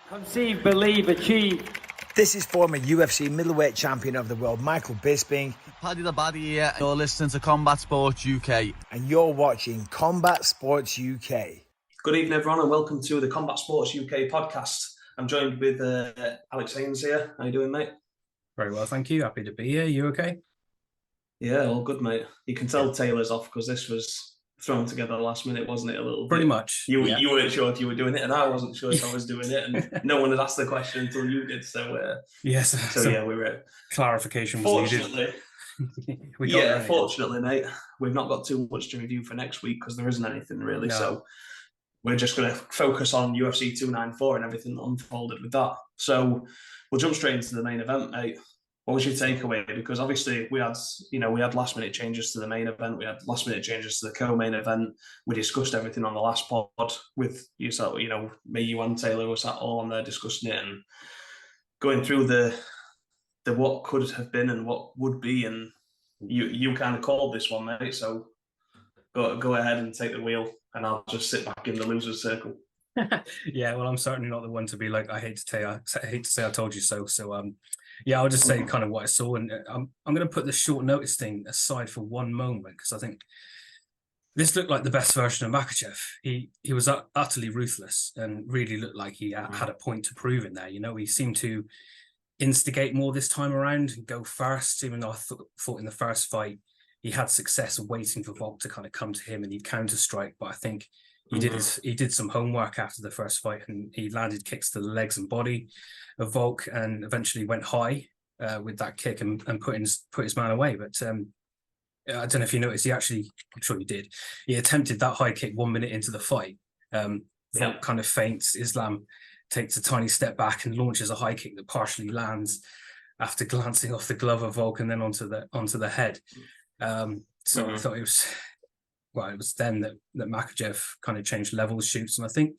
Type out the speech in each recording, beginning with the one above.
Conceive, believe, achieve. This is former UFC middleweight champion of the world, Michael Bisping. Paddy the Baddy here. You're listening to Combat Sports UK. And you're watching Combat Sports UK. Good evening, everyone, and welcome to the Combat Sports UK podcast. I'm joined with Alex Haynes here. How you doing, mate? Very well, thank you. Happy to be here. You okay? Yeah, all good, mate. You can tell Taylor's off because this was thrown together last minute, wasn't it? A little Pretty bit. much. You weren't sure if you were doing it, and I wasn't sure if I was doing it, and no one had asked the question until you did. So yes. So yeah, we were. Clarification was needed. Fortunately, mate, we've not got too much to review for next week because there isn't anything really. No. So we're just going to focus on UFC 294 and everything that unfolded with that. So we'll jump straight into the main event, mate. What was your takeaway? Because obviously we had last minute changes to the main event. We had last minute changes to the co-main event. We discussed everything on the last pod with yourself, me, you and Taylor was all on there discussing it and going through the what could have been and what would be. And you kind of called this one, mate. So go ahead and take the wheel, and I'll just sit back in the loser's circle. Yeah, well, I'm certainly not the one to be like, I hate to say I told you so. So yeah, I'll just say kind of what I saw, and I'm going to put the short notice thing aside for one moment because I think this looked like the best version of Makhachev. He was utterly ruthless and really looked like he had a point to prove in there. He seemed to instigate more this time around and go first, even though I thought in the first fight he had success waiting for Volk to kind of come to him and he'd counter strike. But I think he did some homework after the first fight and he landed kicks to the legs and body of Volk and eventually went high with that kick and put his man away. But I don't know if you noticed, I'm sure you did. He attempted that high kick 1 minute into the fight. Volk kind of feints. Islam takes a tiny step back and launches a high kick that partially lands after glancing off the glove of Volk and then onto the head. So I thought it was then that Makhachev kind of changed levels, shoots, and I think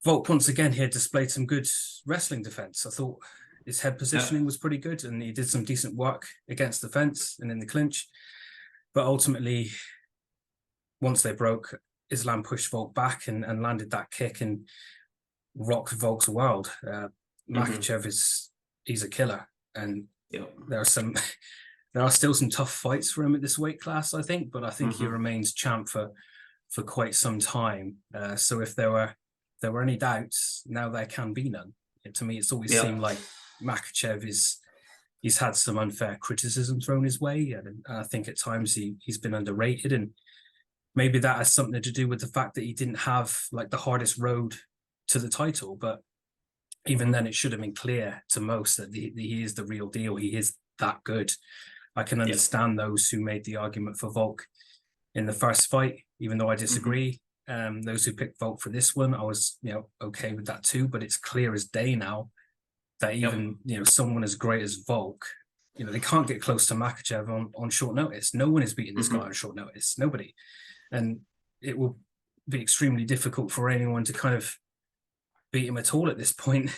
Volk once again here displayed some good wrestling defense. I thought his head positioning was pretty good, and he did some decent work against the fence and in the clinch. But ultimately, once they broke, Islam pushed Volk back and landed that kick and rocked Volk's world. Makhachev he's a killer, and there are still some tough fights for him at this weight class, I think, but I think he remains champ for quite some time. So if there were any doubts, now there can be none. To me, it's always seemed like Makhachev he's had some unfair criticism thrown his way, and I think at times he's been underrated, and maybe that has something to do with the fact that he didn't have like the hardest road to the title. But even then, it should have been clear to most that he is the real deal. He is that good. I can understand those who made the argument for Volk in the first fight, even though I disagree. Those who picked Volk for this one, I was okay with that too. But it's clear as day now that even someone as great as Volk, they can't get close to Makhachev on short notice. No one is beating this guy on short notice. Nobody, and it will be extremely difficult for anyone to kind of beat him at all at this point.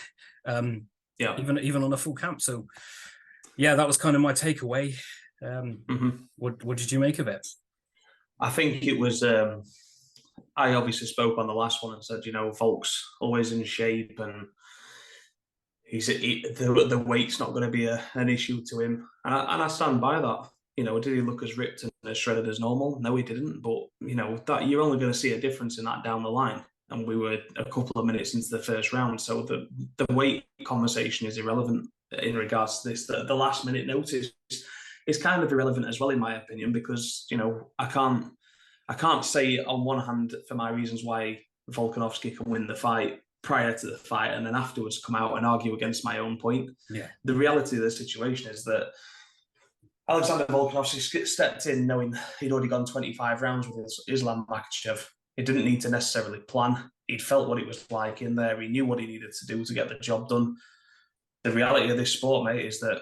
Even on a full camp. So. Yeah, that was kind of my takeaway. What did you make of it? I think it was. I obviously spoke on the last one and said, Volk's always in shape, and the weight's not going to be an issue to him, and I stand by that. Did he look as ripped and as shredded as normal? No, he didn't. But that you're only going to see a difference in that down the line. And we were a couple of minutes into the first round, so the weight conversation is irrelevant in regards to this. The last minute notice is kind of irrelevant as well, in my opinion, because I can't say on one hand for my reasons why Volkanovski can win the fight prior to the fight and then afterwards come out and argue against my own point. Yeah. The reality of the situation is that Alexander Volkanovski stepped in knowing he'd already gone 25 rounds with Islam Makhachev. He didn't need to necessarily plan. He'd felt what it was like in there. He knew what he needed to do to get the job done. The reality of this sport, mate, is that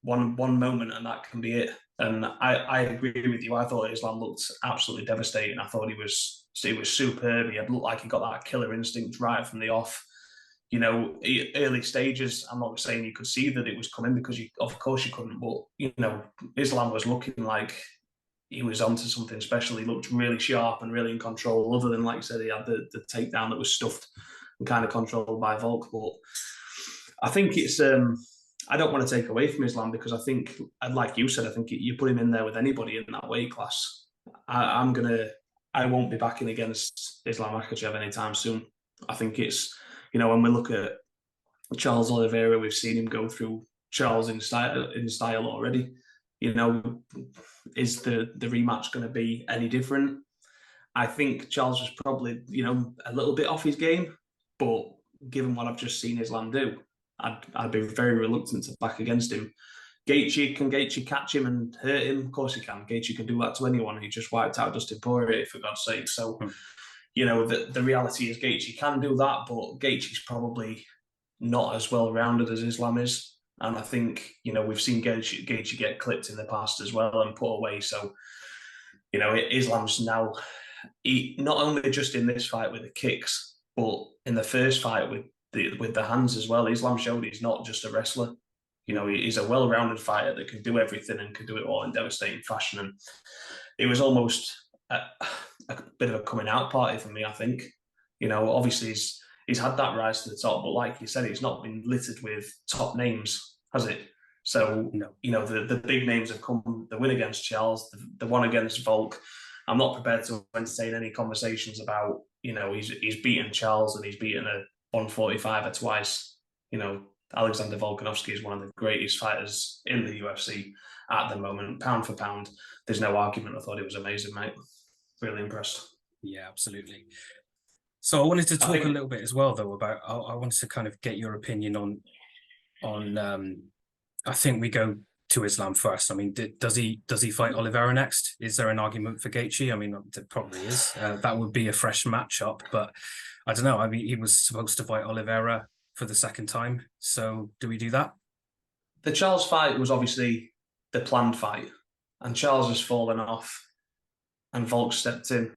one moment and that can be it. And I agree with you. I thought Islam looked absolutely devastating. I thought he was superb. He had looked like he got that killer instinct right from the off. Early stages, I'm not saying you could see that it was coming because of course you couldn't, but Islam was looking like he was onto something special. He looked really sharp and really in control, other than, like I said, he had the takedown that was stuffed kind of controlled by Volk. But I think it's I don't want to take away from Islam, because I think, like you said, I think you put him in there with anybody in that weight class. I won't be backing against Islam Makhachev anytime soon. I think it's, when we look at Charles Oliveira, we've seen him go through Charles in style already. Is the rematch going to be any different? I think Charles was probably, a little bit off his game, but given what I've just seen Islam do, I'd be very reluctant to back against him. Gaethje, can Gaethje catch him and hurt him? Of course he can. Gaethje can do that to anyone. He just wiped out Dustin Poirier, for God's sake. So, the reality is Gaethje can do that, but Gaethje's probably not as well-rounded as Islam is. And I think, we've seen Gaethje get clipped in the past as well and put away. So, Islam's now, not only just in this fight with the kicks, but in the first fight with the hands as well. Islam showed he's not just a wrestler. He's a well-rounded fighter that can do everything and can do it all in devastating fashion. And it was almost a bit of a coming out party for me, I think. Obviously he's had that rise to the top, but like you said, it's not been littered with top names, has it? So, No. The big names have come, the win against Charles, the one against Volk. I'm not prepared to entertain any conversations about, he's beaten Charles and he's beaten a 145er twice. Alexander Volkanovski is one of the greatest fighters in the UFC at the moment. Pound for pound, there's no argument. I thought it was amazing, mate. Really impressed. Yeah, absolutely. So I wanted to talk a little bit as well, though, about, I wanted to kind of get your opinion on I think we go to Islam first. I mean, does he fight Oliveira next? Is there an argument for Gaethje? I mean, there probably is. That would be a fresh matchup, but I don't know. I mean, he was supposed to fight Oliveira for the second time. So do we do that? The Charles fight was obviously the planned fight, and Charles has fallen off and Volk stepped in.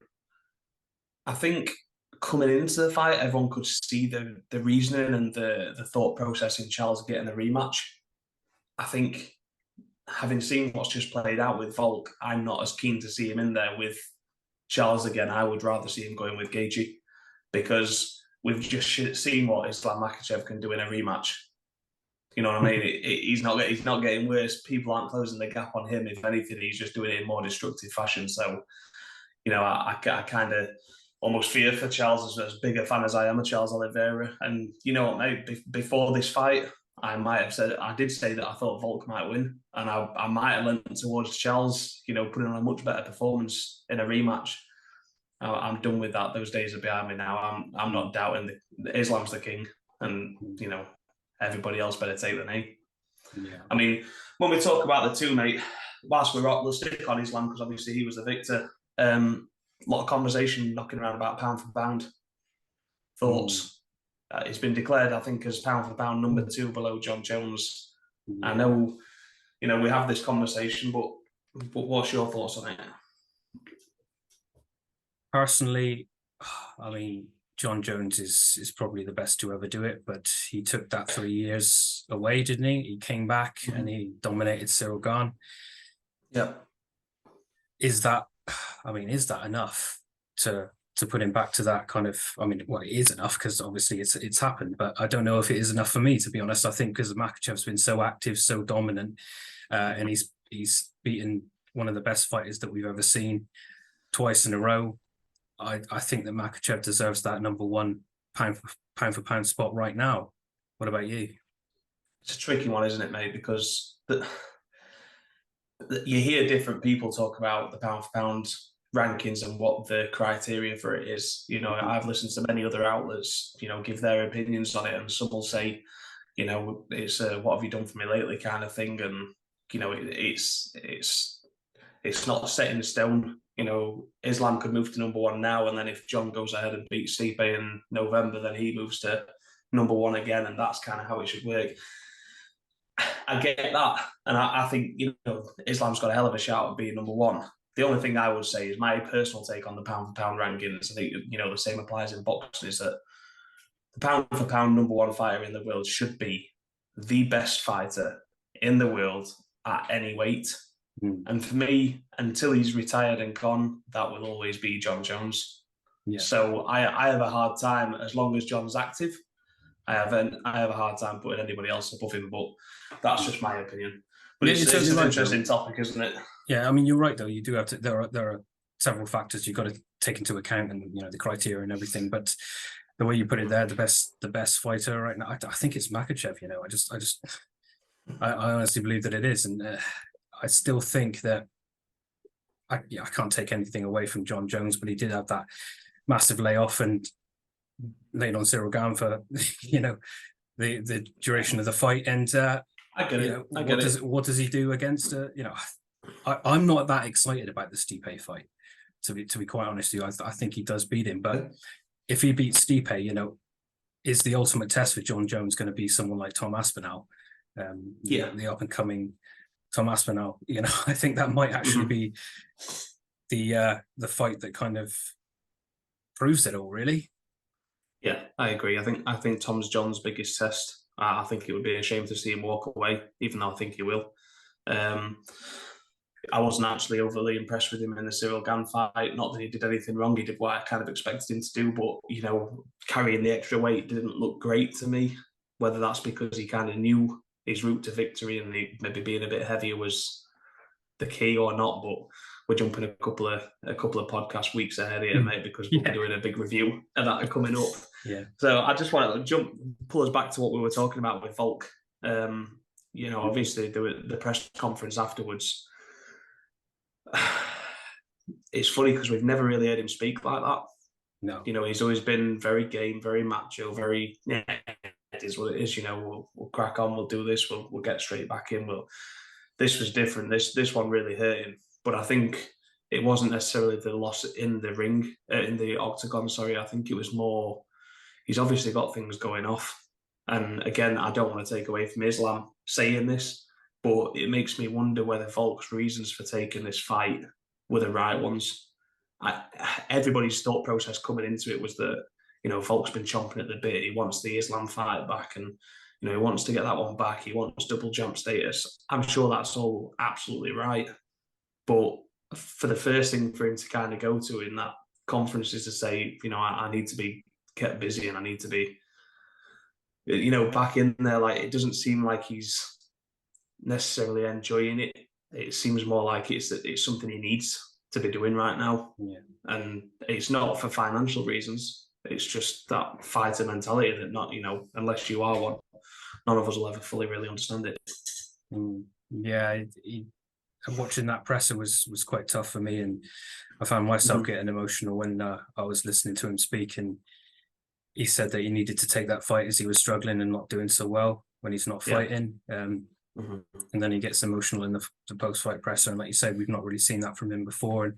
I think coming into the fight, everyone could see the reasoning and the thought process in Charles getting a rematch. I think, having seen what's just played out with Volk, I'm not as keen to see him in there with Charles again. I would rather see him going with Gaethje, because we've just seen what Islam Makhachev can do in a rematch. You know what I mean? He's not getting worse. People aren't closing the gap on him. If anything, he's just doing it in more destructive fashion. So, I kind of almost fear for Charles, as big a fan as I am of Charles Oliveira. And you know what, mate? Before this fight, I did say that I thought Volk might win, and I might have lent towards Charles, putting on a much better performance in a rematch. I'm done with that. Those days are behind me now. I'm not doubting Islam's the king, and everybody else better take the knee. Yeah. I mean, when we talk about the two, mate, whilst we'll stick on Islam, because obviously he was the victor. A lot of conversation knocking around about pound for pound. Thoughts? It's been declared, I think, as pound for pound number 2 below John Jones. Yeah. I know, we have this conversation, but what's your thoughts on it? Personally, I mean, John Jones is probably the best to ever do it, but he took that 3 years away, didn't he? He came back and he dominated Cyril Gane. Yeah. Is that enough to put him back to that kind of? I mean, well, it is enough, because obviously it's happened, but I don't know if it is enough for me, to be honest. I think because Makhachev's been so active, so dominant, and he's beaten one of the best fighters that we've ever seen twice in a row. I think that Makhachev deserves that number 1 pound for pound spot right now. What about you? It's a tricky one, isn't it, mate? Because you hear different people talk about the pound for pound rankings and what the criteria for it is. I've listened to many other outlets, give their opinions on it, and some will say, it's what have you done for me lately kind of thing, and it's not set in stone. Islam could move to number 1 now, and then if John goes ahead and beats Stipe in November, then he moves to number 1 again, and that's kind of how it should work. I get that, and I think Islam's got a hell of a shout at being number 1. The only thing I would say is my personal take on the pound for pound rankings. I think the same applies in boxing, is that the pound for pound number 1 fighter in the world should be the best fighter in the world at any weight. And for me, until he's retired and gone, that will always be John Jones. Yeah. So I have a hard time, as long as John's active, I have a hard time putting anybody else above him, but that's just my opinion. But Yeah, it's you're an totally right, interesting topic, isn't it? Yeah, I mean, you're right though. You do have to. There are several factors you've got to take into account, and the criteria and everything. But the way you put it there, the best fighter right now, I think it's Makachev. I honestly believe that it is, and I still think that I can't take anything away from John Jones, but he did have that massive layoff and laid on Cyril Gane for the duration of the fight, and I get it. what does he do against I'm not that excited about the Stipe fight, to be quite honest with you. I think he does beat him, but if he beats Stipe, is the ultimate test for John Jones going to be someone like Tom Aspinall, the up and coming Tom Aspinall? I think that might actually be the fight that kind of proves it all, really. Yeah, I agree. I think Tom's John's biggest test. I think it would be a shame to see him walk away, even though I think he will. I wasn't actually overly impressed with him in the Cyril Gane fight. Not that he did anything wrong. He did what I kind of expected him to do, but carrying the extra weight didn't look great to me. Whether that's because he kind of knew his route to victory and maybe being a bit heavier was the key or not, but we're jumping a couple of podcast weeks ahead here, mate, because we'll be doing a big review of that coming up. Yeah. So I just want to pull us back to what we were talking about with Volk. Obviously the press conference afterwards. It's funny because we've never really heard him speak like that. No. He's always been very game, very macho, very. It is what it is. We'll crack on. We'll do this. We'll get straight back in. This was different. This one really hurt him. But I think it wasn't necessarily the loss in the ring, in the octagon. Sorry, I think it was more. He's obviously got things going off, and again, I don't want to take away from Islam saying this, but it makes me wonder whether Volk's reasons for taking this fight were the right ones. Everybody's thought process coming into it was that Volk's been chomping at the bit. He wants the Islam fight back, and he wants to get that one back. He wants double champ status. I'm sure that's all absolutely right. But for the first thing for him to kind of go to in that conference is to say, I need to be kept busy and I need to be, back in there. Like, it doesn't seem like he's necessarily enjoying it. It seems more like it's something he needs to be doing right now. Yeah. And it's not for financial reasons. It's just that fighter mentality that not, unless you are one, none of us will ever fully really understand it. Yeah, watching that presser was quite tough for me, and I found myself getting emotional when I was listening to him speak, and he said that he needed to take that fight as he was struggling and not doing so well when he's not fighting. And then he gets emotional in the post-fight presser, and like you said, we've not really seen that from him before. And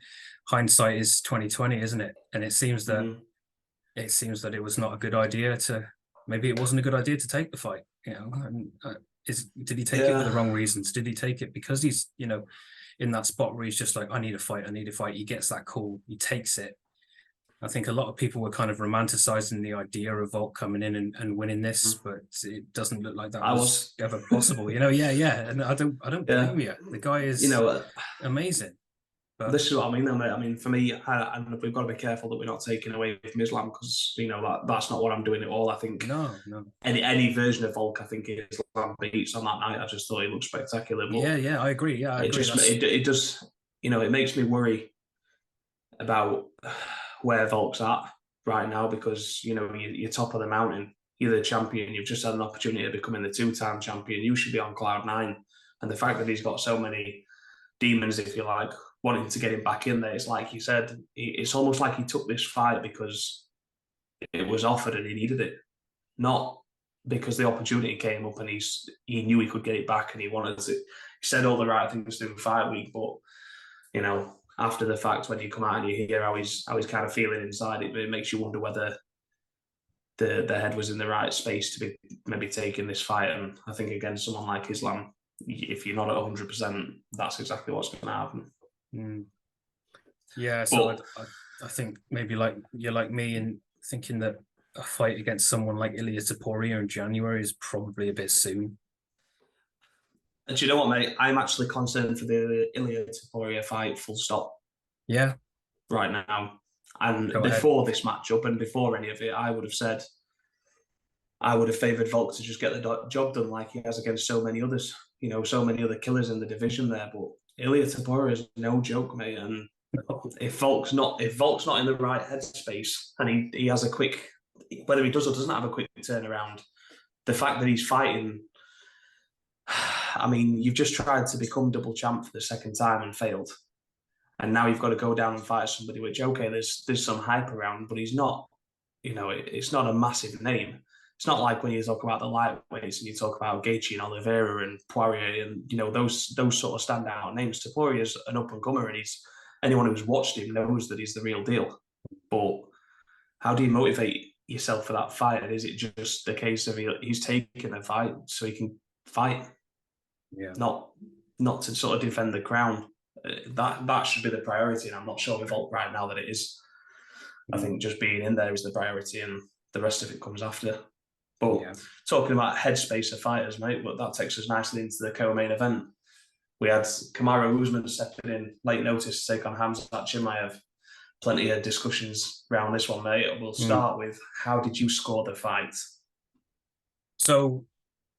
hindsight is 2020, isn't it? And it seems that it was not a good idea maybe it wasn't a good idea to take the fight. Did he take it for the wrong reasons? Did he take it because he's in that spot where he's just like, I need a fight. He gets that call, he takes it. I think a lot of people were kind of romanticizing the idea of Volk coming in and winning this, but it doesn't look like that was ever possible. And I don't blame you. The guy is amazing. But this is what I mean, though, mate. I mean, for me, and we've got to be careful that we're not taking away from Islam, because that's not what I'm doing at all. I think no. Any version of Volk, I think Islam beats on that night. I just thought he looked spectacular. But I agree. Yeah, I agree. It does. It makes me worry about where Volk's at right now, because you're top of the mountain. You're the champion. You've just had an opportunity of becoming the 2-time champion. You should be on cloud 9. And the fact that he's got so many demons, if you like, wanting to get him back in there, it's like you said, it's almost like he took this fight because it was offered and he needed it, not because the opportunity came up and he knew he could get it back and he wanted to. He said all the right things during fight week, but after the fact, when you come out and you hear how he's kind of feeling inside, it makes you wonder whether the head was in the right space to be maybe taking this fight. And I think against someone like Islam, if you're not at 100%, that's exactly what's going to happen. Yeah, so I think maybe you're like me in thinking that a fight against someone like Ilia Topuria in January is probably a bit soon. And do you know what, mate? I'm actually concerned for the Ilia Topuria fight, full stop. Yeah. Right now. And Go ahead. before this matchup and before any of it, I would have favoured Volk to just get the job done like he has against so many others. So many other killers in the division there. But Ilia Topuria is no joke, mate. And if Volk's not in the right headspace and he has a quick, whether he does or doesn't have a quick turnaround, the fact that he's fighting, I mean, you've just tried to become double champ for the second time and failed. And now you've got to go down and fight somebody, which, okay, there's some hype around, but he's not, it's not a massive name. It's not like when you talk about the lightweights and you talk about Gaethje and Oliveira and Poirier and, those sort of standout names. Topuria is an up-and-comer, and anyone who's watched him knows that he's the real deal. But how do you motivate yourself for that fight? And is it just the case of he's taking the fight so he can fight? Yeah. Not to sort of defend the crown. That should be the priority, and I'm not sure with Volk right now that it is. I think just being in there is the priority, and the rest of it comes after. But talking about headspace of fighters, mate, but that takes us nicely into the co-main event. We had Kamaru Usman stepping in late notice to take on Khamzat Chimaev. Plenty of discussions around this one, mate. We'll start with, how did you score the fight? So,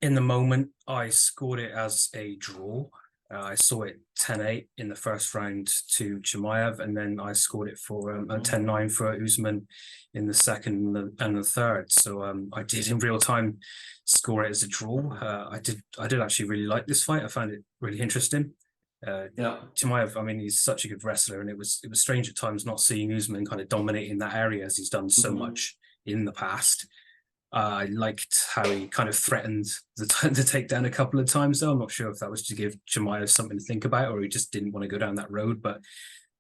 in the moment, I scored it as a draw. I saw it 10-8 in the first round to Chimaev, and then I scored it for 10-9 for Usman in the second and the third. So I did in real time score it as a draw. I did actually really like this fight. I found it really interesting. Chimaev, I mean, he's such a good wrestler, and it was strange at times not seeing Usman kind of dominating that area as he's done so much in the past. I liked how he kind of threatened the takedown a couple of times, though. I'm not sure if that was to give Chimaev something to think about, or he just didn't want to go down that road. But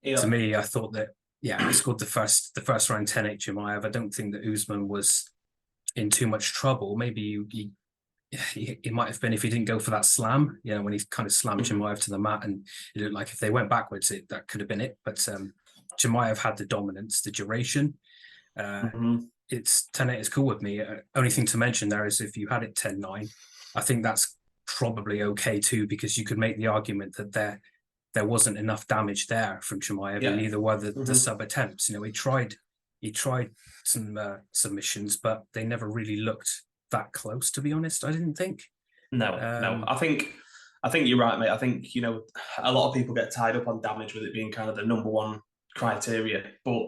to me, I thought that, I scored the first round 10-8 Chimaev. I don't think that Usman was in too much trouble. Maybe he might have been if he didn't go for that slam, when he kind of slammed Chimaev to the mat, and it looked like if they went backwards, that could have been it. But Chimaev had the dominance, the duration. It's 10-8 is cool with me. Only thing to mention there is if you had it 10-9, I think that's probably okay too, because you could make the argument that there wasn't enough damage there from Chimaev, and neither were the sub attempts. He tried some submissions, but they never really looked that close, to be honest. I didn't think. No. I think you're right, mate. I think a lot of people get tied up on damage with it being kind of the number one criteria, but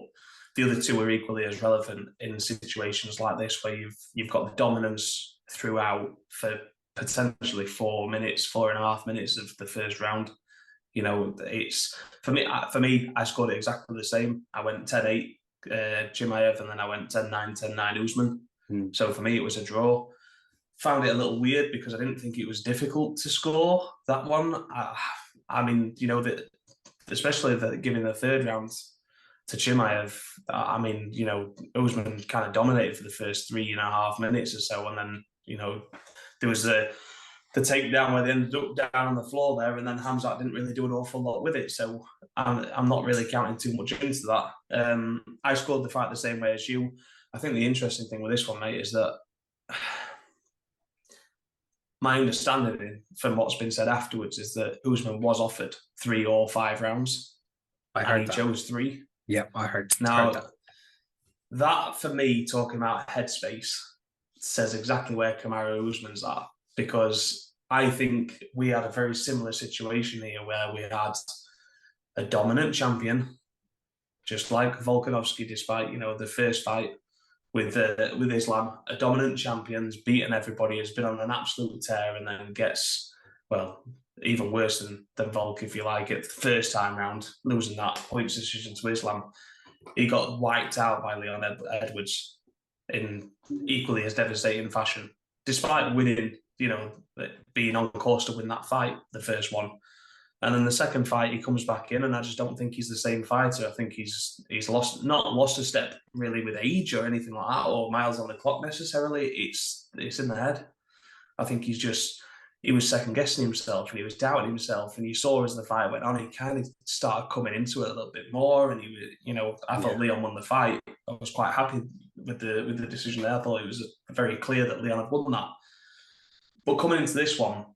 the other two are equally as relevant in situations like this, where you've got the dominance throughout for potentially 4.5 minutes of the first round. It's for me. I scored it exactly the same. I went 10-8 Chimaev, and then I went 10-9, 10-9 Usman. So for me, it was a draw. Found it a little weird because I didn't think it was difficult to score that one. I mean, that especially giving the third round to Chimaev, I mean, Usman kind of dominated for the first 3.5 minutes or so, and then there was the takedown where they ended up down on the floor there, and then Khamzat didn't really do an awful lot with it. So I'm not really counting too much into that. I scored the fight the same way as you. I think the interesting thing with this one, mate, is that my understanding from what's been said afterwards is that Usman was offered 3 or 5 rounds, and he chose 3. Yeah, I heard. Now, heard that for me, talking about headspace, says exactly where Kamaru Usman's at, because I think we had a very similar situation here where we had a dominant champion, just like Volkanovski, despite the first fight with Islam, a dominant champion's beaten everybody, has been on an absolute tear, and then gets, well, even worse than Volk, if you like it, the first time round, losing that points decision to Islam. He got wiped out by Leon Edwards in equally as devastating fashion, despite winning, being on course to win that fight, the first one. And then the second fight, he comes back in, and I just don't think he's the same fighter. I think he's not lost a step really with age or anything like that, or miles on the clock necessarily. It's in the head. I think he was second guessing himself, and he was doubting himself. And you saw as the fight went on, he kind of started coming into it a little bit more. And he was, I thought Leon won the fight. I was quite happy with the decision there. I thought it was very clear that Leon had won that. But coming into this one,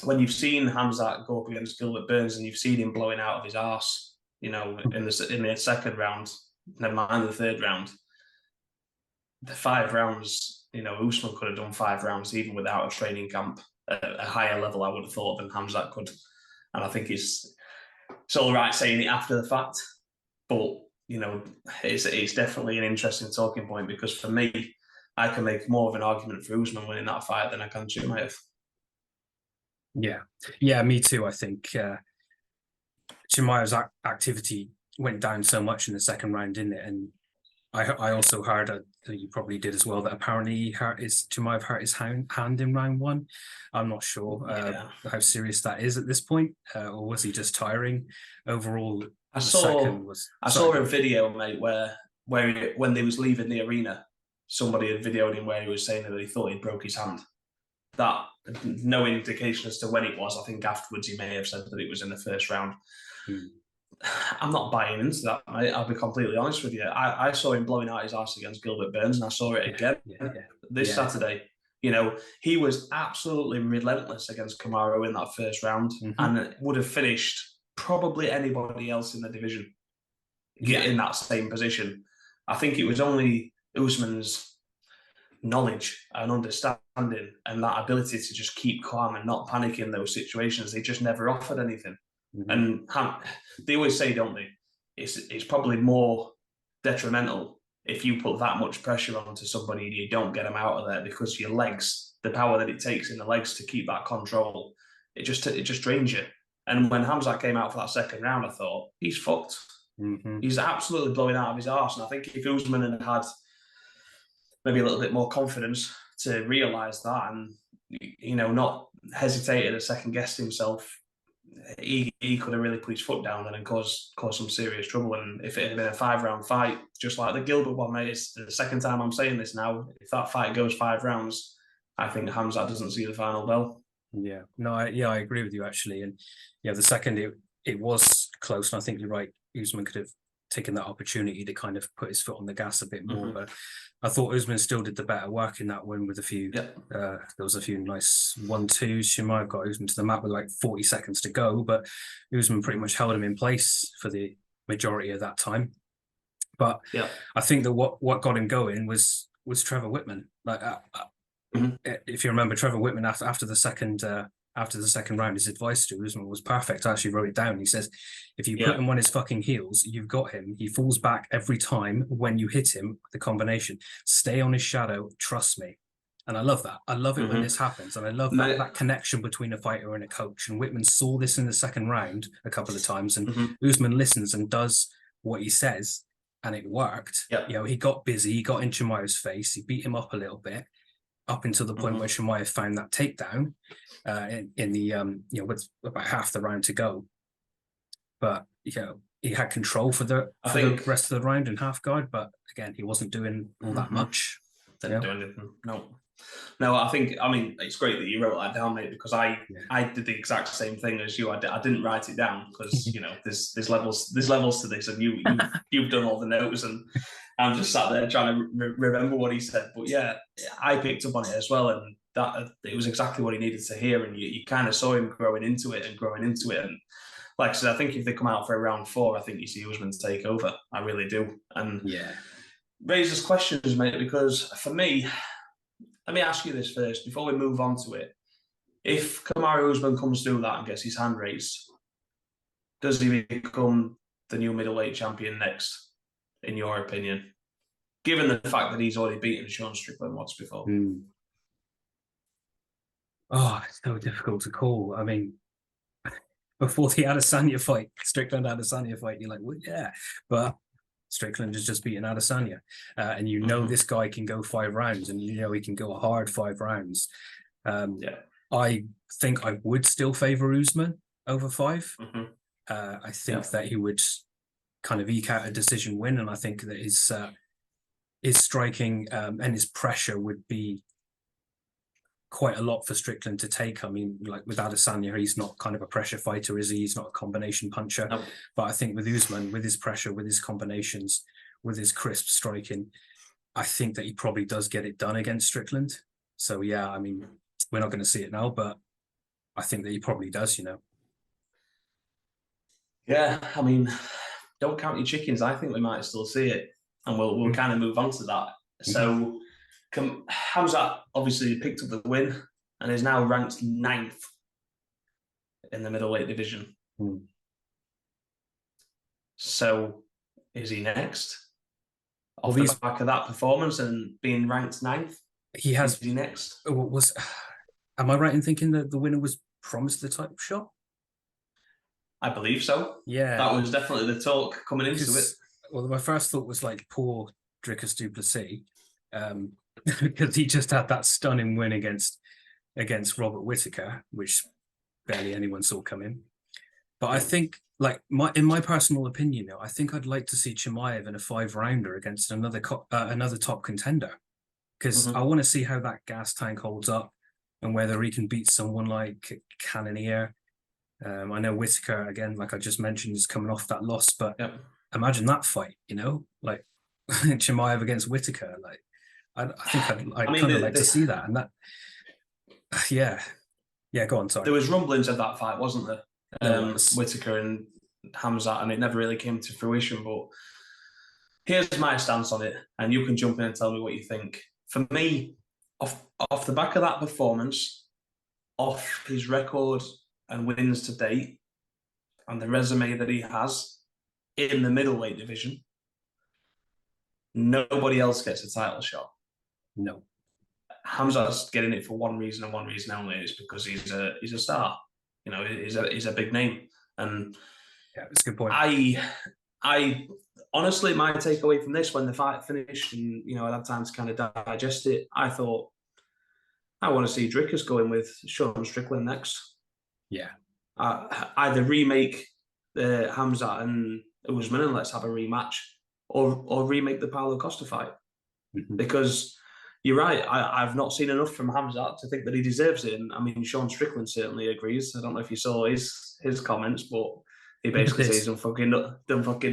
when you've seen Khamzat go up against Gilbert Burns and you've seen him blowing out of his arse, in the second round, never mind the third round. The 5 rounds, you know, Usman could have done 5 rounds even without a training camp at a higher level, I would have thought, than Khamzat could. And I think it's all right saying it after the fact, but you know, it's definitely an interesting talking point, because for me, I can make more of an argument for Usman winning that fight than I can Chimaev. Yeah, me too. I think Chimaev's activity went down so much in the second round, didn't it? And I also heard, you probably did as well, that apparently Chimaev hurt his hand in round 1. I'm not sure how serious that is at this point, or was he just tiring? Overall, I saw a video, mate, where when they was leaving the arena, somebody had videoed him where he was saying that he thought he broke his hand. That, no indication as to when it was. I think afterwards he may have said that it was in the first round. I'm not buying into that, mate. I'll be completely honest with you. I saw him blowing out his arse against Gilbert Burns, and I saw it again this Saturday. You know, he was absolutely relentless against Kamaru in that first round, and would have finished probably anybody else in the division in that same position. I think it was only Usman's knowledge and understanding and that ability to just keep calm and not panic in those situations. They just never offered anything. And they always say, don't they, it's probably more detrimental if you put that much pressure onto somebody and you don't get them out of there, because your legs, the power that it takes in the legs to keep that control, it just drains you. And when Khamzat came out for that second round, I thought, he's fucked. He's absolutely blowing out of his arse. And I think if Usman had maybe a little bit more confidence to realise that, and you know, not hesitated and second guessed himself, he could have really put his foot down then and caused some serious trouble. And if it had been a 5-round fight, just like the Gilbert one, mate, it's the second time I'm saying this now. If that fight goes 5 rounds, I think Khamzat doesn't see the final bell. Yeah, no, I agree with you actually. And yeah, the second it was close, and I think you're right. Usman could have taken that opportunity to kind of put his foot on the gas a bit more, but I thought Usman still did the better work in that one with a few. There was a few nice 1-2s. Chimaev got Usman to the mat with like 40 seconds to go, but Usman pretty much held him in place for the majority of that time. But I think that what got him going was Trevor Whitman. Like if you remember, Trevor Whitman after the second round, his advice to Usman was perfect. I actually wrote it down. He says, if you put him on his fucking heels, you've got him. He falls back every time when you hit him with the combination. Stay on his shadow, trust me. And I love that. I love it when this happens. And I love that connection between a fighter and a coach. And Whitman saw this in the second round a couple of times. And Usman listens and does what he says. And it worked. You know, he got busy. He got in Chimaev's face. He beat him up a little bit, up until the point where Chimaev found that takedown in the you know, with about half the round to go. But you know, he had control for the rest of the round in half guard, but again, he wasn't doing all that much. Didn't do anything. No, I mean, it's great that you wrote that down, mate, because I did the exact same thing as you. I didn't write it down because you know there's levels to this, and you've done all the notes, and I'm just sat there trying to remember what he said. But yeah, I picked up on it as well, and that it was exactly what he needed to hear, and you kind of saw him growing into it. And like I said, I think if they come out for a round 4, I think you see Usman take over. I really do. And raises questions, mate, because for me, let me ask you this first before we move on to it. If Kamaru Usman comes through that and gets his hand raised, does he become the new middleweight champion next, in your opinion? Given the fact that he's already beaten Sean Strickland once before. Oh, it's so difficult to call. I mean, before the Adesanya fight, Strickland Adesanya fight, you're like, well, yeah, but Strickland has just beaten Adesanya, and you know this guy can go 5 rounds, and you know he can go a hard 5 rounds. I think I would still favour Usman over 5. I think that he would kind of eke out a decision win, and I think that his striking and his pressure would be quite a lot for Strickland to take. I mean, like with Adesanya, he's not kind of a pressure fighter, is he? He's not a combination puncher. But I think with Usman, with his pressure, with his combinations, with his crisp striking, I think that he probably does get it done against Strickland. So yeah, I mean, we're not going to see it now, but I think that he probably does, you know. Yeah, I mean, don't count your chickens. I think we might still see it, and we'll kind of move on to that. So, Hamzat obviously picked up the win and is now ranked 9th in the middleweight division. So, is he next? Off the back of that performance and being ranked 9th, he has. Is he next? Am I right in thinking that the winner was promised the title shot? I believe so. Yeah, that was definitely the talk coming into it. Well, my first thought was like poor Dricus du Plessis, because he just had that stunning win against Robert Whittaker, which barely anyone saw coming. But I think, like, in my personal opinion, I think I'd like to see Chimaev in a 5-rounder against another top contender, because I want to see how that gas tank holds up and whether he can beat someone like Cannonier. I know Whittaker, again, like I just mentioned, is coming off that loss, but imagine that fight, like Chimaev against Whittaker. Like, I think I'd kind of like to see that. And that, yeah, go on, sorry. There was rumblings of that fight, wasn't there? Whittaker and Hamzat, and it never really came to fruition. But here's my stance on it, and you can jump in and tell me what you think. For me, off the back of that performance, off his record and wins to date, and the resume that he has in the middleweight division, nobody else gets a title shot. No. Hamzat's getting it for one reason and one reason only, is because he's a star. He's a big name. And yeah, that's a good point. I honestly, my takeaway from this, when the fight finished and I had time to kind of digest it, I thought, I want to see Dricus going with Sean Strickland next. Yeah. Either remake Hamzat and Usman and let's have a rematch, or remake the Paulo Costa fight. Because you're right, I've not seen enough from Hamzat to think that he deserves it. And I mean, Sean Strickland certainly agrees. I don't know if you saw his comments, but he basically says he's done fucking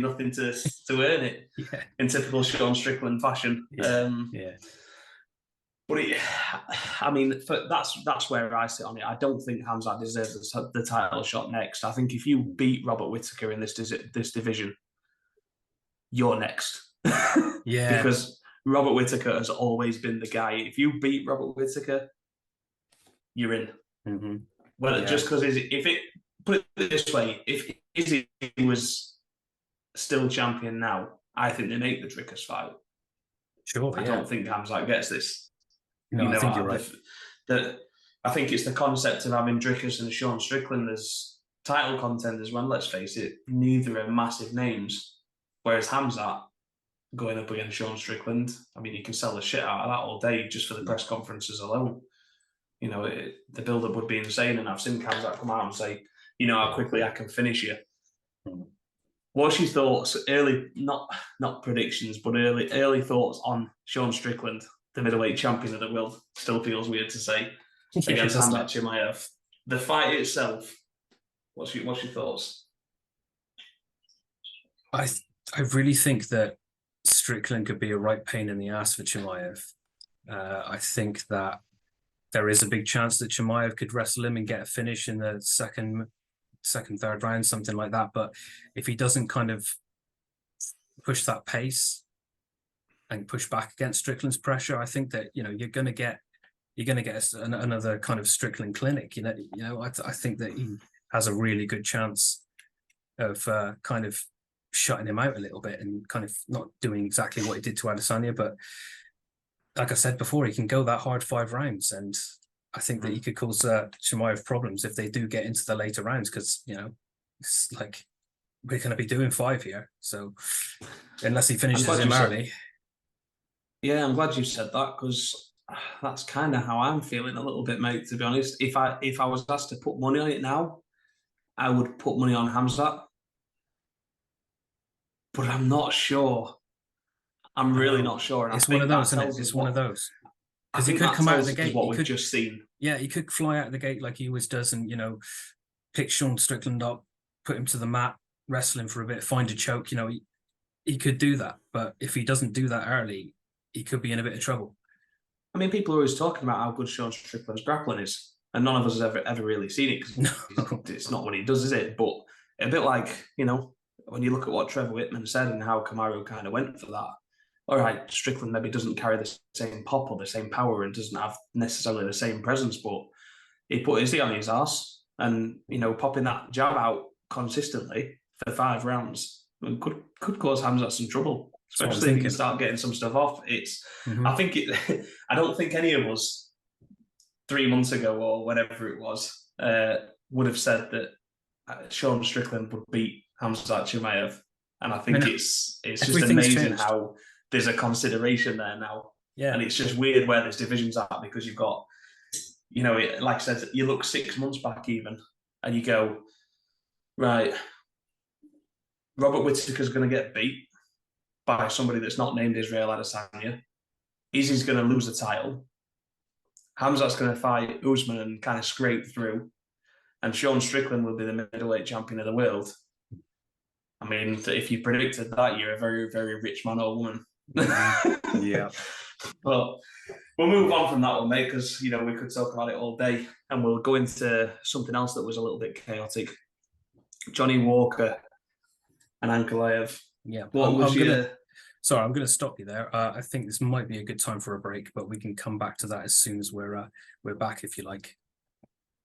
nothing to earn it, in typical Sean Strickland fashion. But that's where I sit on it. I don't think Hamzat deserves the title shot next. I think if you beat Robert Whittaker in this division, you're next. Yeah. Because Robert Whittaker has always been the guy. If you beat Robert Whittaker, you're in. Well, just because put it this way, if Izzy was still champion now, I think they make the Dricus fight. Sure. I don't think Hamzat gets this. No, I think you're right. I think it's the concept of having Dricus and Sean Strickland as title contenders when, let's face it, neither are massive names. Whereas Hamzat going up against Sean Strickland, I mean, you can sell the shit out of that all day just for the press conferences alone. The build-up would be insane, and I've seen Hamzat come out and say, how quickly I can finish you. What's your thoughts, early, not predictions, but early thoughts on Sean Strickland, the middleweight champion of the world? Still feels weird to say, against Hamzat Chimaev. The fight itself, what's your thoughts? I really think that Strickland could be a right pain in the ass for Chimaev. I think that there is a big chance that Chimaev could wrestle him and get a finish in the second, third round, something like that. But if he doesn't kind of push that pace and push back against Strickland's pressure, I think that you're going to get another kind of Strickland clinic. I think that he has a really good chance of kind of shutting him out a little bit and kind of not doing exactly what he did to Adesanya. But like I said before, he can go that hard 5 rounds, and I think that he could cause Chimaev problems if they do get into the later rounds, because it's like we're going to be doing 5 here. So unless he finishes him early. Yeah, I'm glad you said that, because that's kind of how I'm feeling a little bit, mate, to be honest. If I was asked to put money on it now, I would put money on Hamzat. But I'm not sure. I'm really not sure. And it's one of those, isn't it? It's one of those. Because he could come out of the gate. What we've just seen. Yeah, he could fly out of the gate like he always does, and pick Sean Strickland up, put him to the mat, wrestle him for a bit, find a choke. He could do that. But if he doesn't do that early, he could be in a bit of trouble. I mean, people are always talking about how good Sean Strickland's grappling is, and none of us has ever really seen it, because it's not what he does, is it? But a bit like when you look at what Trevor Whitman said and how Kamaru kind of went for that, all right, Strickland maybe doesn't carry the same pop or the same power and doesn't have necessarily the same presence, but he put Izzy on his arse, and popping that jab out consistently for 5 rounds could cause Hamzat some trouble, especially if you start getting some stuff off. I think I don't think any of us 3 months ago or whatever it was would have said that Sean Strickland would beat Hamzat Chimaev, and I think it's just amazing how there's a consideration there now. Yeah, and it's just weird where this division's at, because you've got, like I said, you look 6 months back even, and you go, right, Robert Whittaker's going to get beat by somebody that's not named Israel Adesanya. Izzy's going to lose the title. Hamzat's going to fight Usman and kind of scrape through. And Sean Strickland will be the middleweight champion of the world. I mean, if you predicted that, you're a very, very rich man or woman. Yeah. But we'll move on from that one, mate, because, we could talk about it all day. And we'll go into something else that was a little bit chaotic. Johnny Walker and Ankalaev. Yeah. Sorry, I'm going to stop you there. I think this might be a good time for a break, but we can come back to that as soon as we're back, if you like.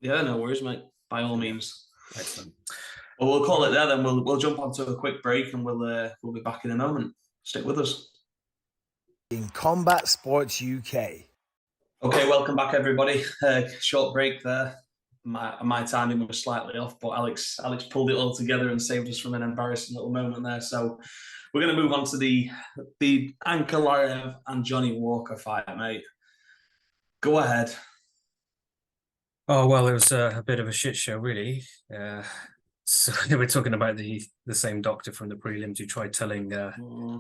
Yeah, no worries, mate. By all means. Excellent. Well, we'll call it there then. We'll jump onto a quick break, and we'll be back in a moment. Stick with us. In Combat Sports UK. Okay, welcome back, everybody. Short break there. My timing was slightly off, but Alex pulled it all together and saved us from an embarrassing little moment there. So we're going to move on to the Ankalaev and Johnny Walker fight, mate. Go ahead. Oh, well, it was a bit of a shit show, really. So we're talking about the same doctor from the prelims who tried telling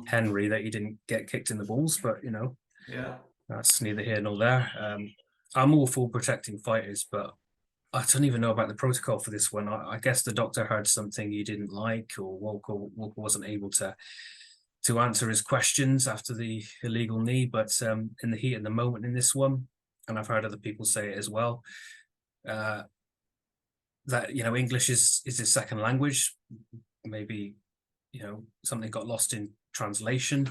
Henry that he didn't get kicked in the balls, but, yeah, that's neither here nor there. I'm all for protecting fighters, but I don't even know about the protocol for this one. I guess the doctor heard something he didn't like, or Walker wasn't able to answer his questions after the illegal knee. But in the heat of the moment in this one, and I've heard other people say it as well, that English is his second language. Maybe something got lost in translation.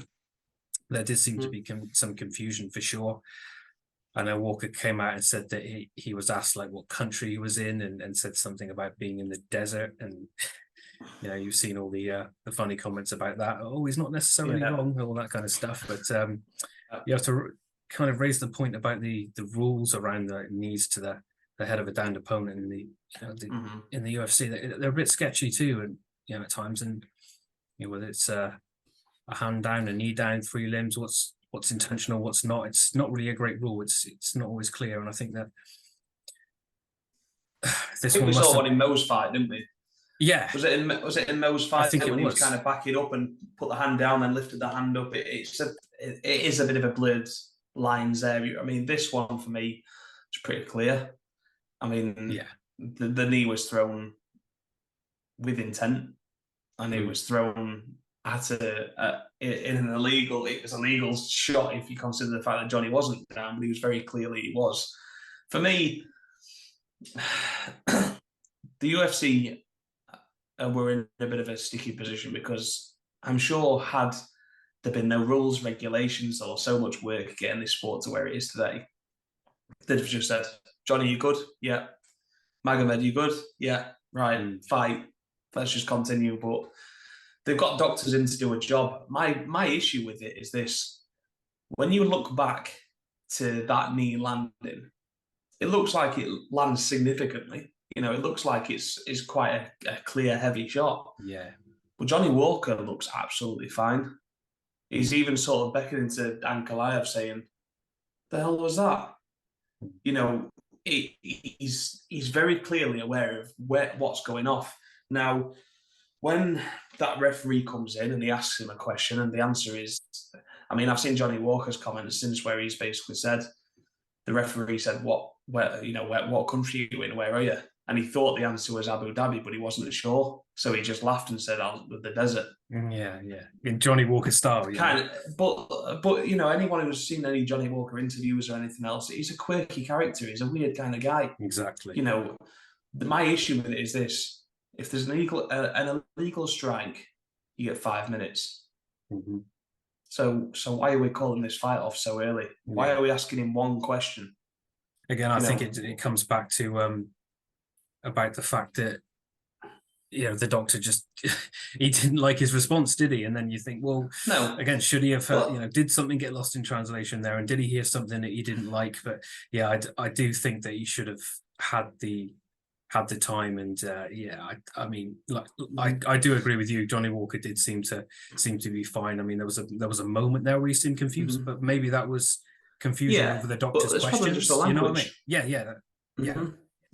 There did seem to be some confusion for sure. I know Walker came out and said that he was asked like what country he was in, and said something about being in the desert, and you've seen all the funny comments about that. Oh, he's not necessarily wrong, all that kind of stuff. But you have to kind of raise the point about the rules around the knees to the head of a downed opponent in the in the UFC. They're a bit sketchy too, and at times, and whether it's a hand down, a knee down, 3 limbs, what's intentional, what's not. It's not really a great rule. It's not always clear, and I think that we saw one in Mo's fight, didn't we? Yeah. Was it in Mo's fight? I think when he was kind of backing up and put the hand down and lifted the hand up. It is a bit of a blurred lines there. I mean, this one for me is pretty clear. I mean, the knee was thrown with intent, and it was thrown at in an illegal. It was a legal shot if you consider the fact that Johnny wasn't down, but he was very clearly he was. For me, the UFC were in a bit of a sticky position, because I'm sure had there been no rules, regulations, or so much work getting this sport to where it is today, they'd have just said, Johnny, you good? Yeah. Magomed, you good? Yeah. Right, fight. Let's just continue. But they've got doctors in to do a job. My issue with it is this. When you look back to that knee landing, it looks like it lands significantly. It looks like it's quite a clear, heavy shot. Yeah. But Johnny Walker looks absolutely fine. He's even sort of beckoning to Ankalaev saying, the hell was that? He's very clearly aware of what's going off. Now, when that referee comes in and he asks him a question, and the answer is, I mean, I've seen Johnny Walker's comments since where he's basically said, the referee said, what country are you in? Where are you? And he thought the answer was Abu Dhabi, but he wasn't sure. So he just laughed and said, the desert. Yeah. In Johnny Walker style. Kind of, but anyone who's seen any Johnny Walker interviews or anything else, he's a quirky character. He's a weird kind of guy. Exactly. My issue with it is this. If there's an illegal strike you get 5 minutes. Mm-hmm. So why are we calling this fight off so early? Why are we asking him one question? Again, I think it comes back to about the fact that the doctor just he didn't like his response, did he? And then you think, well, no. Again, should he have did something get lost in translation there, and did he hear something that he didn't like? But yeah, I do think that he should have had the time, and I mean, like I do agree with you. Johnny Walker did seem to be fine. I mean, there was a moment there where he seemed confused, but maybe that was confusion over the doctor's questions. Just a language. You know what I mean? Yeah. Yeah.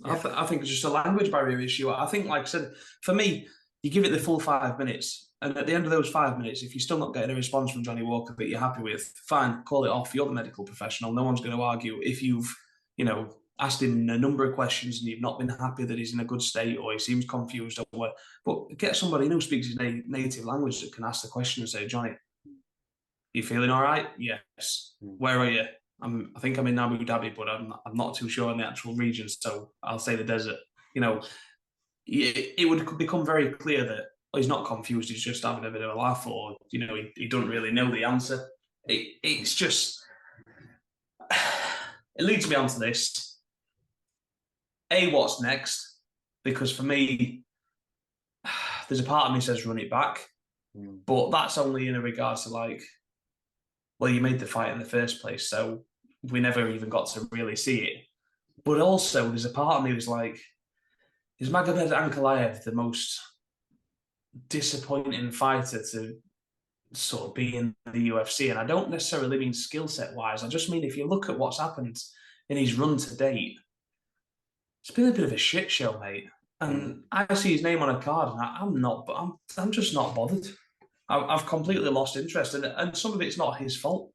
I think it's just a language barrier issue. I think, like I said, for me, you give it the full 5 minutes, and at the end of those 5 minutes, if you're still not getting a response from Johnny Walker that you're happy with, fine, call it off. You're the medical professional. No one's going to argue. If you've, asked him a number of questions and you've not been happy that he's in a good state or he seems confused, but get somebody who speaks his native language that can ask the question and say, Johnny, you feeling all right? Yes. Where are you? I think I'm in Abu Dhabi, but I'm not too sure on the actual region, so I'll say the desert. It would become very clear that he's not confused, he's just having a bit of a laugh, or he doesn't really know the answer. It's just it leads me on to this. What's next? Because for me, there's a part of me says run it back, but that's only in a regards to well, you made the fight in the first place, so we never even got to really see it. But also, there's a part of me who's like, is Magomed Ankalaev the most disappointing fighter to sort of be in the UFC? And I don't necessarily mean skill set wise. I just mean if you look at what's happened in his run to date, it's been a bit of a shit show, mate. And I see his name on a card, and I'm just not bothered. I've completely lost interest, and some of it's not his fault.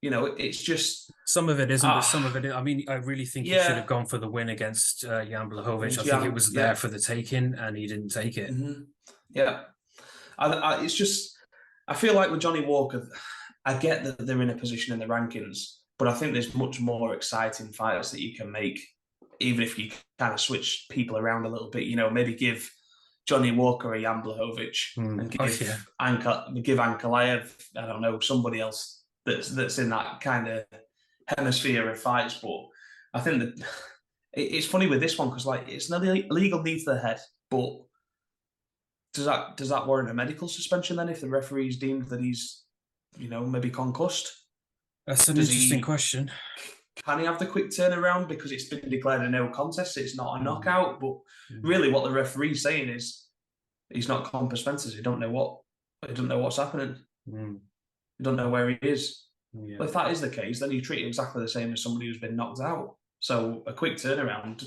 It's just some of it isn't, but some of it. I mean, I really think he should have gone for the win against Jan Blachowicz. I think it was there for the taking, and he didn't take it. Mm-hmm. Yeah, it's just I feel like with Johnny Walker, I get that they're in a position in the rankings, but I think there's much more exciting fights that you can make, even if you kind of switch people around a little bit. Maybe give Johnny Walker a Jan Blachowicz and give Ankalaev, I don't know, somebody else that's in that kind of hemisphere of fights. But I think that it's funny with this one because it's an illegal knee to the head, but does that warrant a medical suspension then if the referee's deemed that he's maybe concussed? That's an interesting question. Can he have the quick turnaround because it's been declared a no contest? It's not a knockout, but really, what the referee's saying is he's not compos mentis. He don't know what's happening. He don't know where he is. Yeah. Well, if that is the case, then you treat it exactly the same as somebody who's been knocked out. So a quick turnaround.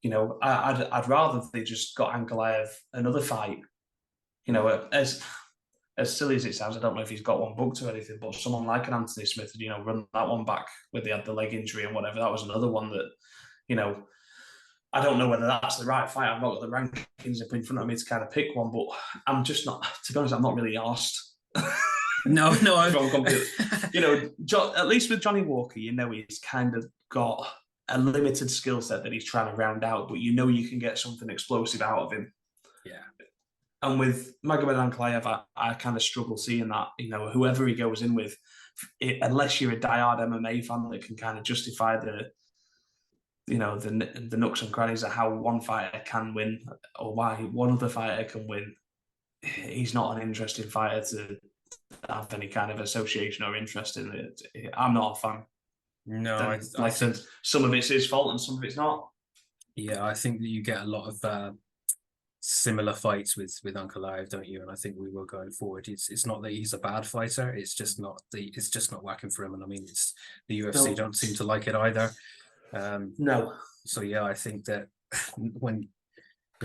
I'd rather they just got Ankalaev another fight. As silly as it sounds, I don't know if he's got one booked or anything, but someone like an Anthony Smith, run that one back where they had the leg injury and whatever. That was another one that, I don't know whether that's the right fight. I've not got the rankings up in front of me to kind of pick one, but I'm just not, to be honest, I'm not really arsed. No, at least with Johnny Walker, he's kind of got a limited skill set that he's trying to round out, but you can get something explosive out of him. Yeah. And with Magomed Ankalaev, I kind of struggle seeing that. Whoever he goes in with, unless you're a diehard MMA fan that can kind of justify the nooks and crannies of how one fighter can win or why one other fighter can win, he's not an interesting fighter to have any kind of association or interest in it. I'm not a fan. No, I said, some of it's his fault and some of it's not. Yeah, I think that you get a lot of similar fights with Ankalaev, don't you? And I think we will going forward. It's not that he's a bad fighter. It's just not working for him. And I mean, it's the UFC don't seem to like it either. No. So yeah, I think that when you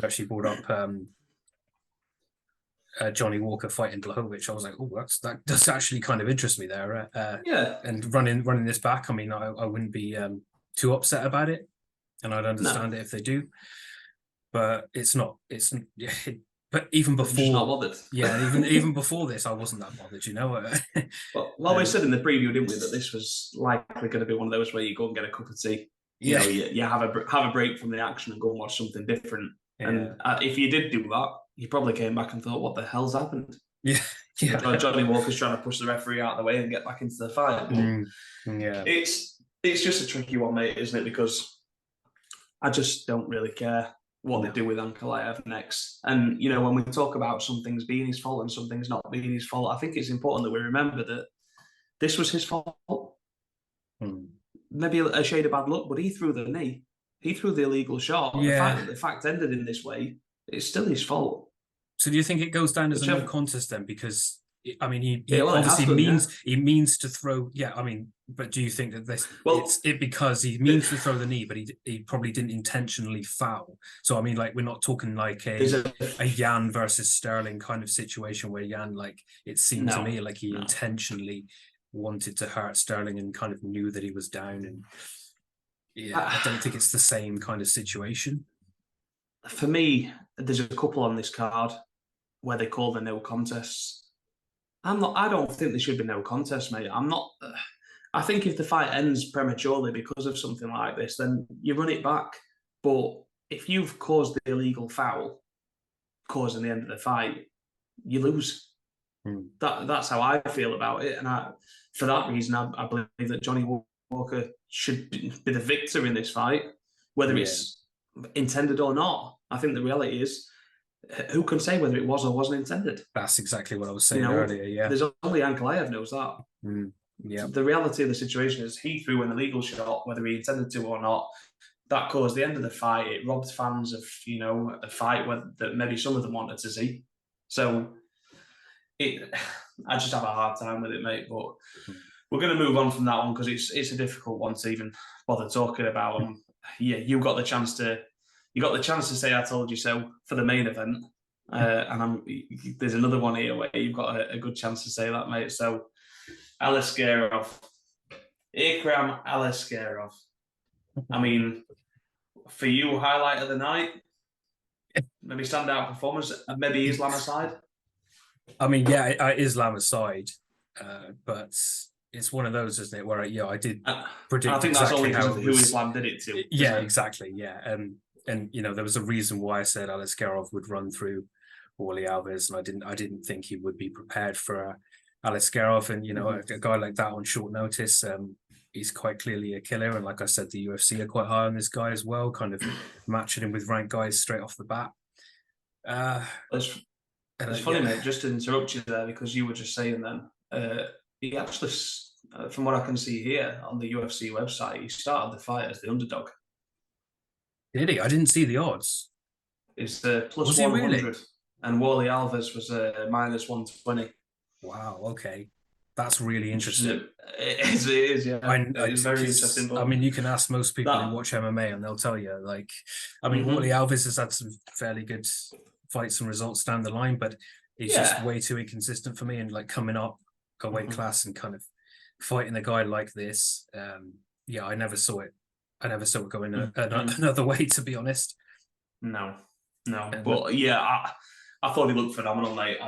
actually brought up Johnny Walker fighting Blachowicz, I was like, oh, that does actually kind of interest me there. And running this back, I mean, I wouldn't be too upset about it, and I'd understand it if they do. But it's not. But even before, just not bothered. Yeah, even before this, I wasn't that bothered. Well, we said in the preview, didn't we, that this was likely going to be one of those where you go and get a cup of tea. You have a break from the action and go and watch something different. Yeah. And if you did do that, he probably came back and thought, "What the hell's happened?" Yeah, yeah. Johnny Walker's trying to push the referee out of the way and get back into the fight. Yeah. It's just a tricky one, mate, isn't it? Because I just don't really care what they do with Ankalaev next. And, you know, when we talk about some things being his fault and some things not being his fault, I think it's important that we remember that this was his fault. Maybe a shade of bad luck, but he threw the knee. He threw the illegal shot. Yeah. The fact that the fact ended in this way, it's still his fault. So do you think it goes down as a no contest then? Because I mean, he well, obviously to, he means to throw. Yeah, I mean, but do you think that this it's because he means to throw the knee, but he probably didn't intentionally foul? So I mean, like, we're not talking like a Jan versus Sterling kind of situation where Jan, like, it seemed to me like he intentionally wanted to hurt Sterling and kind of knew that he was down. And I don't think it's the same kind of situation. For me, there's a couple on this card where they call the no contests. I don't think there should be no contest, mate. I think if the fight ends prematurely because of something like this, then you run it back. But if you've caused the illegal foul, causing the end of the fight, you lose. That's how I feel about it. And for that reason, I believe that Johnny Walker should be the victor in this fight, whether it's intended or not. I think the reality is, who can say whether it was or wasn't intended? That's exactly what I was saying earlier. Yeah, there's only Ankalaev knows that. Yeah. The reality of the situation is he threw an illegal shot, whether he intended to or not. That caused the end of the fight. It robbed fans of, you know, a fight that maybe some of them wanted to see. So I just have a hard time with it, mate. But we're going to move on from that one because it's a difficult one to even bother talking about. And yeah, you got the chance to say "I told you so" for the main event, and there's another one here where you've got a good chance to say that, mate. So, Ikram Aliskerov. I mean, for you, highlight of the night, maybe standout performance, maybe Islam aside. I mean, yeah, Islam aside, but it's one of those, isn't it? Where I did predict. I think exactly that's only because of who Islam did it to. Yeah, exactly. Yeah, and you know, there was a reason why I said Aliskerov would run through Wally Alves, and I didn't think he would be prepared for Aliskerov, and you know, a guy like that on short notice. He's quite clearly a killer, and like I said, the UFC are quite high on this guy as well, kind of matching him with ranked guys straight off the bat. It's funny, mate, just to interrupt you there, because you were just saying then, he actually, from what I can see here on the UFC website, he started the fight as the underdog. Did he? I didn't see the odds. It's plus 100, really? And Wally Alves was minus 120. Wow, okay. That's really interesting. It is, yeah. It's very interesting. But I mean, you can ask most people who watch MMA and they'll tell you, like, I mean, Wally Alves has had some fairly good fights and results down the line, but he's just way too inconsistent for me. And like coming up a weight class and kind of fighting a guy like this, I never saw it. I never saw it going another way, to be honest. No. But yeah, I thought he looked phenomenal, mate.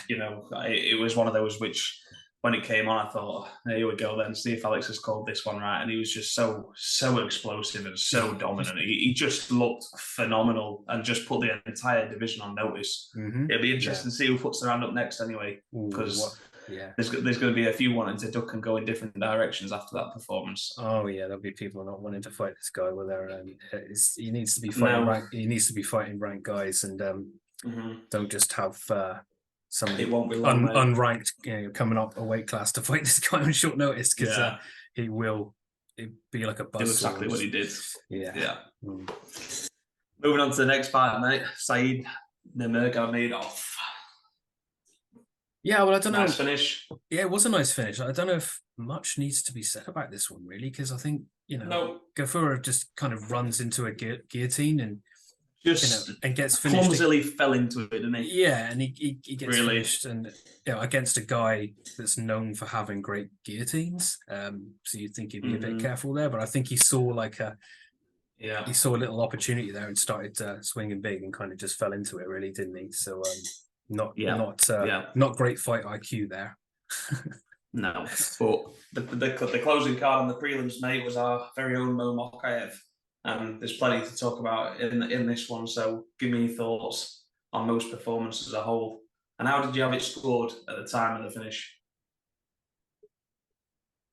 You know, it was one of those which, when it came on, I thought, here we go then, see if Alex has called this one right. And he was just so explosive and so dominant. He just looked phenomenal and just put the entire division on notice. It'll be interesting to see who puts their hand up next anyway, because there's going to be a few wanting to duck and go in different directions after that performance. Oh yeah, there'll be people not wanting to fight this guy. He needs to be fighting he needs to be fighting ranked guys, and don't just have somebody unranked, you know, coming up a weight class to fight this guy on short notice, because he will be like a buzz. Do exactly what he did. Yeah. Moving on to the next fight, mate. Said Nurmagomedov. Yeah, well, I don't know. Nice finish. Yeah, it was a nice finish. I don't know if much needs to be said about this one, really, because I think, you know, Gafura just kind of runs into a guillotine and and gets finished. Clumsily fell into it, didn't he? Yeah, and he gets finished, and you know, against a guy that's known for having great guillotines. So you'd think he'd be a bit careful there, but I think he saw he saw a little opportunity there and started swinging big and kind of just fell into it, really, didn't he? So not great fight IQ there. No, but the closing card on the prelims, mate, was our very own Mo Mokaev. There's plenty to talk about in this one, so give me your thoughts. on most performances as a whole. And how did you have it scored at the time of the finish?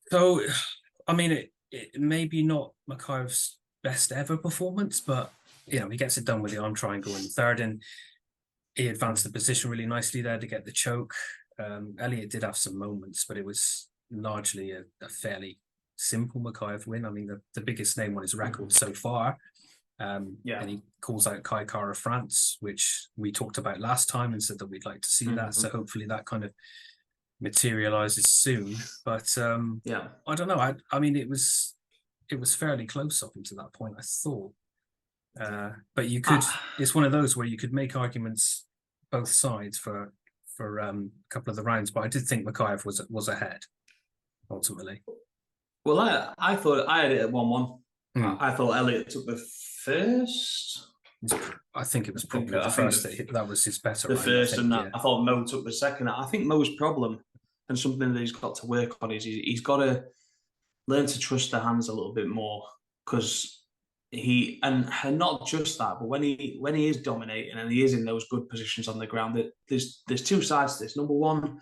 So, I mean, it maybe not Makayev's best ever performance, but he gets it done with the arm triangle in the third, and he advanced the position really nicely there to get the choke. Elliott did have some moments, but it was largely a fairly simple Makayev win. I mean, the biggest name on his record so far. And he calls out Kai Kara France, which we talked about last time and said that we'd like to see that. So hopefully that kind of materializes soon. But I don't know. I mean, it was fairly close up until that point, I thought. But you could. It's one of those where you could make arguments both sides for a couple of the rounds. But I did think Makayev was ahead ultimately. Well, I thought I had it at 1-1. I thought Elliott took the first. I think it was probably the first. That was his better. The first, and I thought Mo took the second. I think Mo's problem, and something that he's got to work on, is he's got to learn to trust the hands a little bit more, because and not just that, but when he is dominating and he is in those good positions on the ground, there's two sides to this. Number one,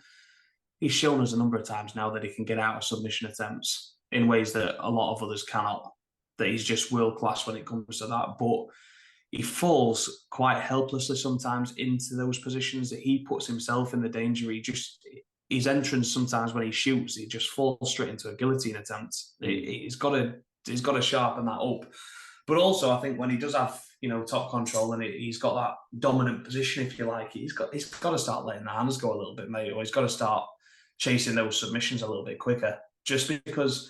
he's shown us a number of times now that he can get out of submission attempts in ways that a lot of others cannot. That he's just world class when it comes to that, but he falls quite helplessly sometimes into those positions that he puts himself in the danger. His entrance sometimes when he shoots, he just falls straight into a guillotine attempt. He's got to sharpen that up. But also, I think when he does have top control and he's got that dominant position, if you like, he's got to start letting the hands go a little bit, mate, or he's got to start chasing those submissions a little bit quicker. Just because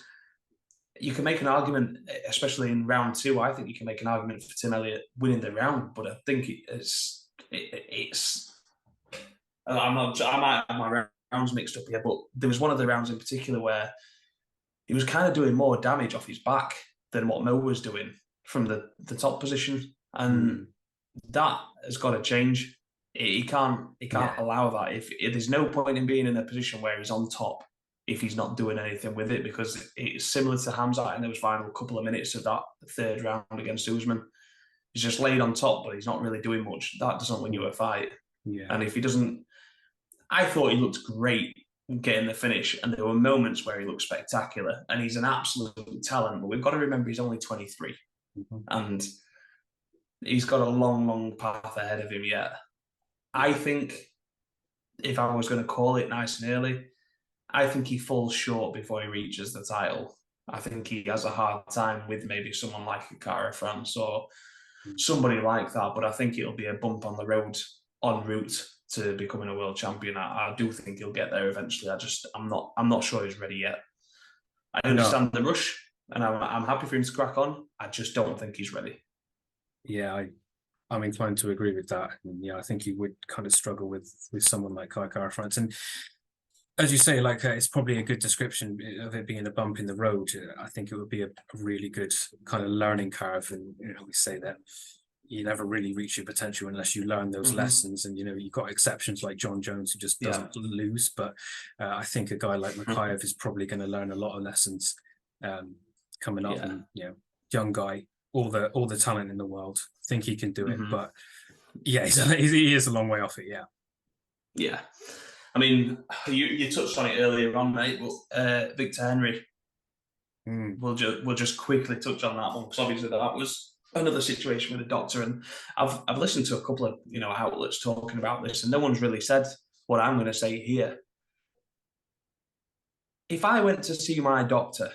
you can make an argument, especially in round 2. I think you can make an argument for Tim Elliott winning the round, but I think it's. I might have my rounds mixed up here, but there was one of the rounds in particular where he was kind of doing more damage off his back than what Mo was doing from the top position, and that has got to change. He can't allow that. If there's no point in being in a position where he's on top if he's not doing anything with it, because it's similar to Hamzat in those final couple of minutes of that third round against Usman. He's just laid on top, but he's not really doing much. That doesn't win you a fight. Yeah. And if he doesn't, I thought he looked great getting the finish, and there were moments where he looked spectacular, and he's an absolute talent, but we've got to remember he's only 23 and he's got a long, long path ahead of him yet. I think if I was going to call it nice and early, I think he falls short before he reaches the title. I think he has a hard time with maybe someone like Kara France or somebody like that, but I think it'll be a bump on the road en route to becoming a world champion. I do think he'll get there eventually. I'm not sure he's ready yet. I understand the rush, and I'm happy for him to crack on. I just don't think he's ready. Yeah, I'm inclined to agree with that. And yeah, I think he would kind of struggle with someone like Kara France. And as you say, it's probably a good description of it being a bump in the road. I think it would be a really good kind of learning curve. And we say that you never really reach your potential unless you learn those lessons. And you've got exceptions like John Jones who just doesn't lose. But I think a guy like Makayev is probably going to learn a lot of lessons coming up. And young guy, all the talent in the world. Think he can do it, but yeah, he is a long way off it. Yeah. I mean, you touched on it earlier on, mate, but Victor Henry, we'll just quickly touch on that one, because obviously that was another situation with a doctor, and I've listened to a couple of outlets talking about this, and no one's really said what I'm going to say here. If I went to see my doctor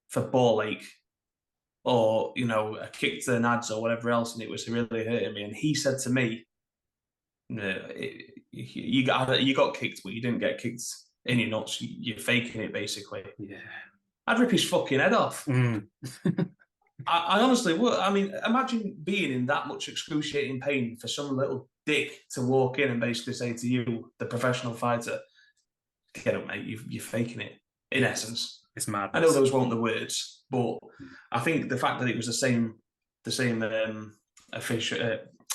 for ball ache, or a kick to the nads or whatever else, and it was really hurting me, and he said to me, you got kicked, but you didn't get kicked in your nuts. You're faking it, basically. Yeah, I'd rip his fucking head off. I honestly would. I mean, imagine being in that much excruciating pain for some little dick to walk in and basically say to you, the professional fighter, "Get up, mate. You're faking it." In essence, it's mad. I know those weren't the words, but I think the fact that it was the same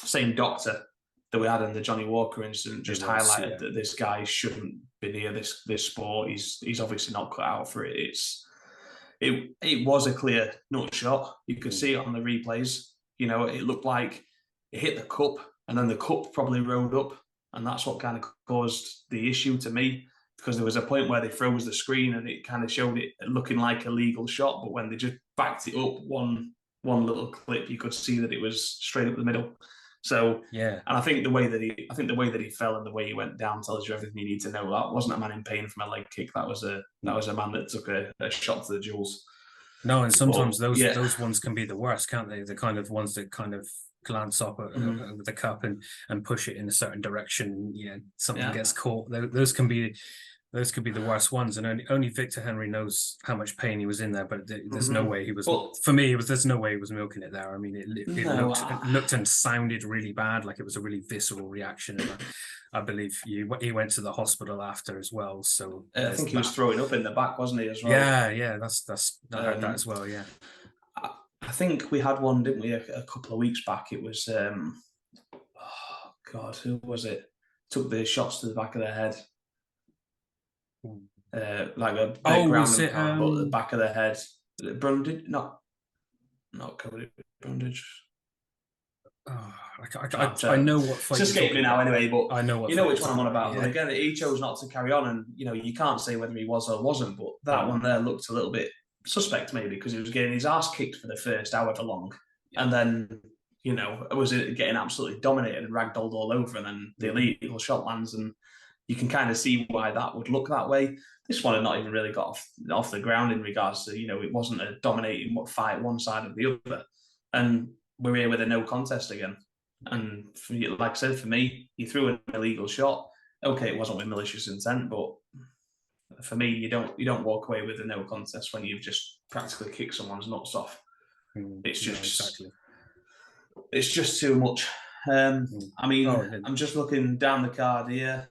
same doctor that we had in the Johnny Walker incident just highlighted that this guy shouldn't be near this sport. He's obviously not cut out for it. It was a clear nut shot. You could see it on the replays. It looked like it hit the cup and then the cup probably rode up, and that's what kind of caused the issue to me, because there was a point where they froze the screen and it kind of showed it looking like a legal shot, but when they just backed it up one little clip, you could see that it was straight up the middle. So yeah, and I think the way that he fell and the way he went down tells you everything you need to know. That wasn't a man in pain from a leg kick. That was a man that took a shot to the jewels. no, and sometimes those yeah. ones can be the worst, can't they? The kind of ones that kind of glance up at the cup and push it in a certain direction. Yeah, something gets caught. Those can be the worst ones, and only Victor Henry knows how much pain he was in there. But there's no way he was. Well, for me, there's no way he was milking it there. I mean, it looked and sounded really bad, like it was a really visceral reaction. And I believe he went to the hospital after as well. So I think he was throwing up in the back, wasn't he, as well? Yeah. I heard that as well. Yeah. I think we had one, didn't we, a couple of weeks back? It was, who was it? Took the shots to the back of the head. Like a ground and pound, but the back of the head. Brundage? Not Cody Brundage. Oh, I know what fight. It's escaping me now, anyway. But I know which one I'm on about. Yeah. But again, he chose not to carry on, and you can't say whether he was or wasn't. But that one there looked a little bit suspect, maybe, because he was getting his ass kicked for the first however long, and then was getting absolutely dominated and ragdolled all over, and then the illegal shot lands, and you can kind of see why that would look that way. This one had not even really got off the ground in regards to it wasn't a dominating fight one side or the other, and we're here with a no contest again. And like I said, for me, he threw an illegal shot. Okay, it wasn't with malicious intent, but for me, you don't walk away with a no contest when you've just practically kicked someone's nuts off. It's just too much. I mean, I'm just looking down the card here.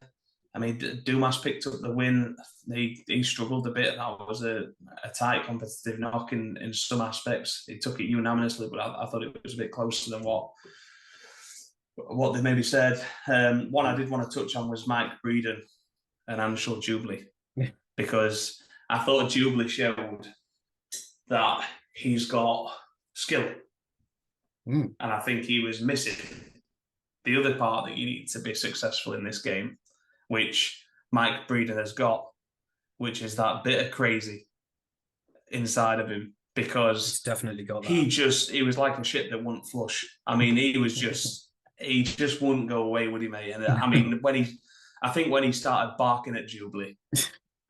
I mean, Dumas picked up the win. He struggled a bit. That was a tight competitive knock in some aspects. He took it unanimously, but I thought it was a bit closer than what they maybe said. One I did want to touch on was Mike Breeden and Anshul Jubilee, because I thought Jubilee showed that he's got skill. And I think he was missing the other part that you need to be successful in this game, which Mike Breeden has got, which is that bit of crazy inside of him, because he's definitely got that. He was like a ship that wouldn't flush. I mean, he just wouldn't go away, would he, mate? And I mean, when he started barking at Jubilee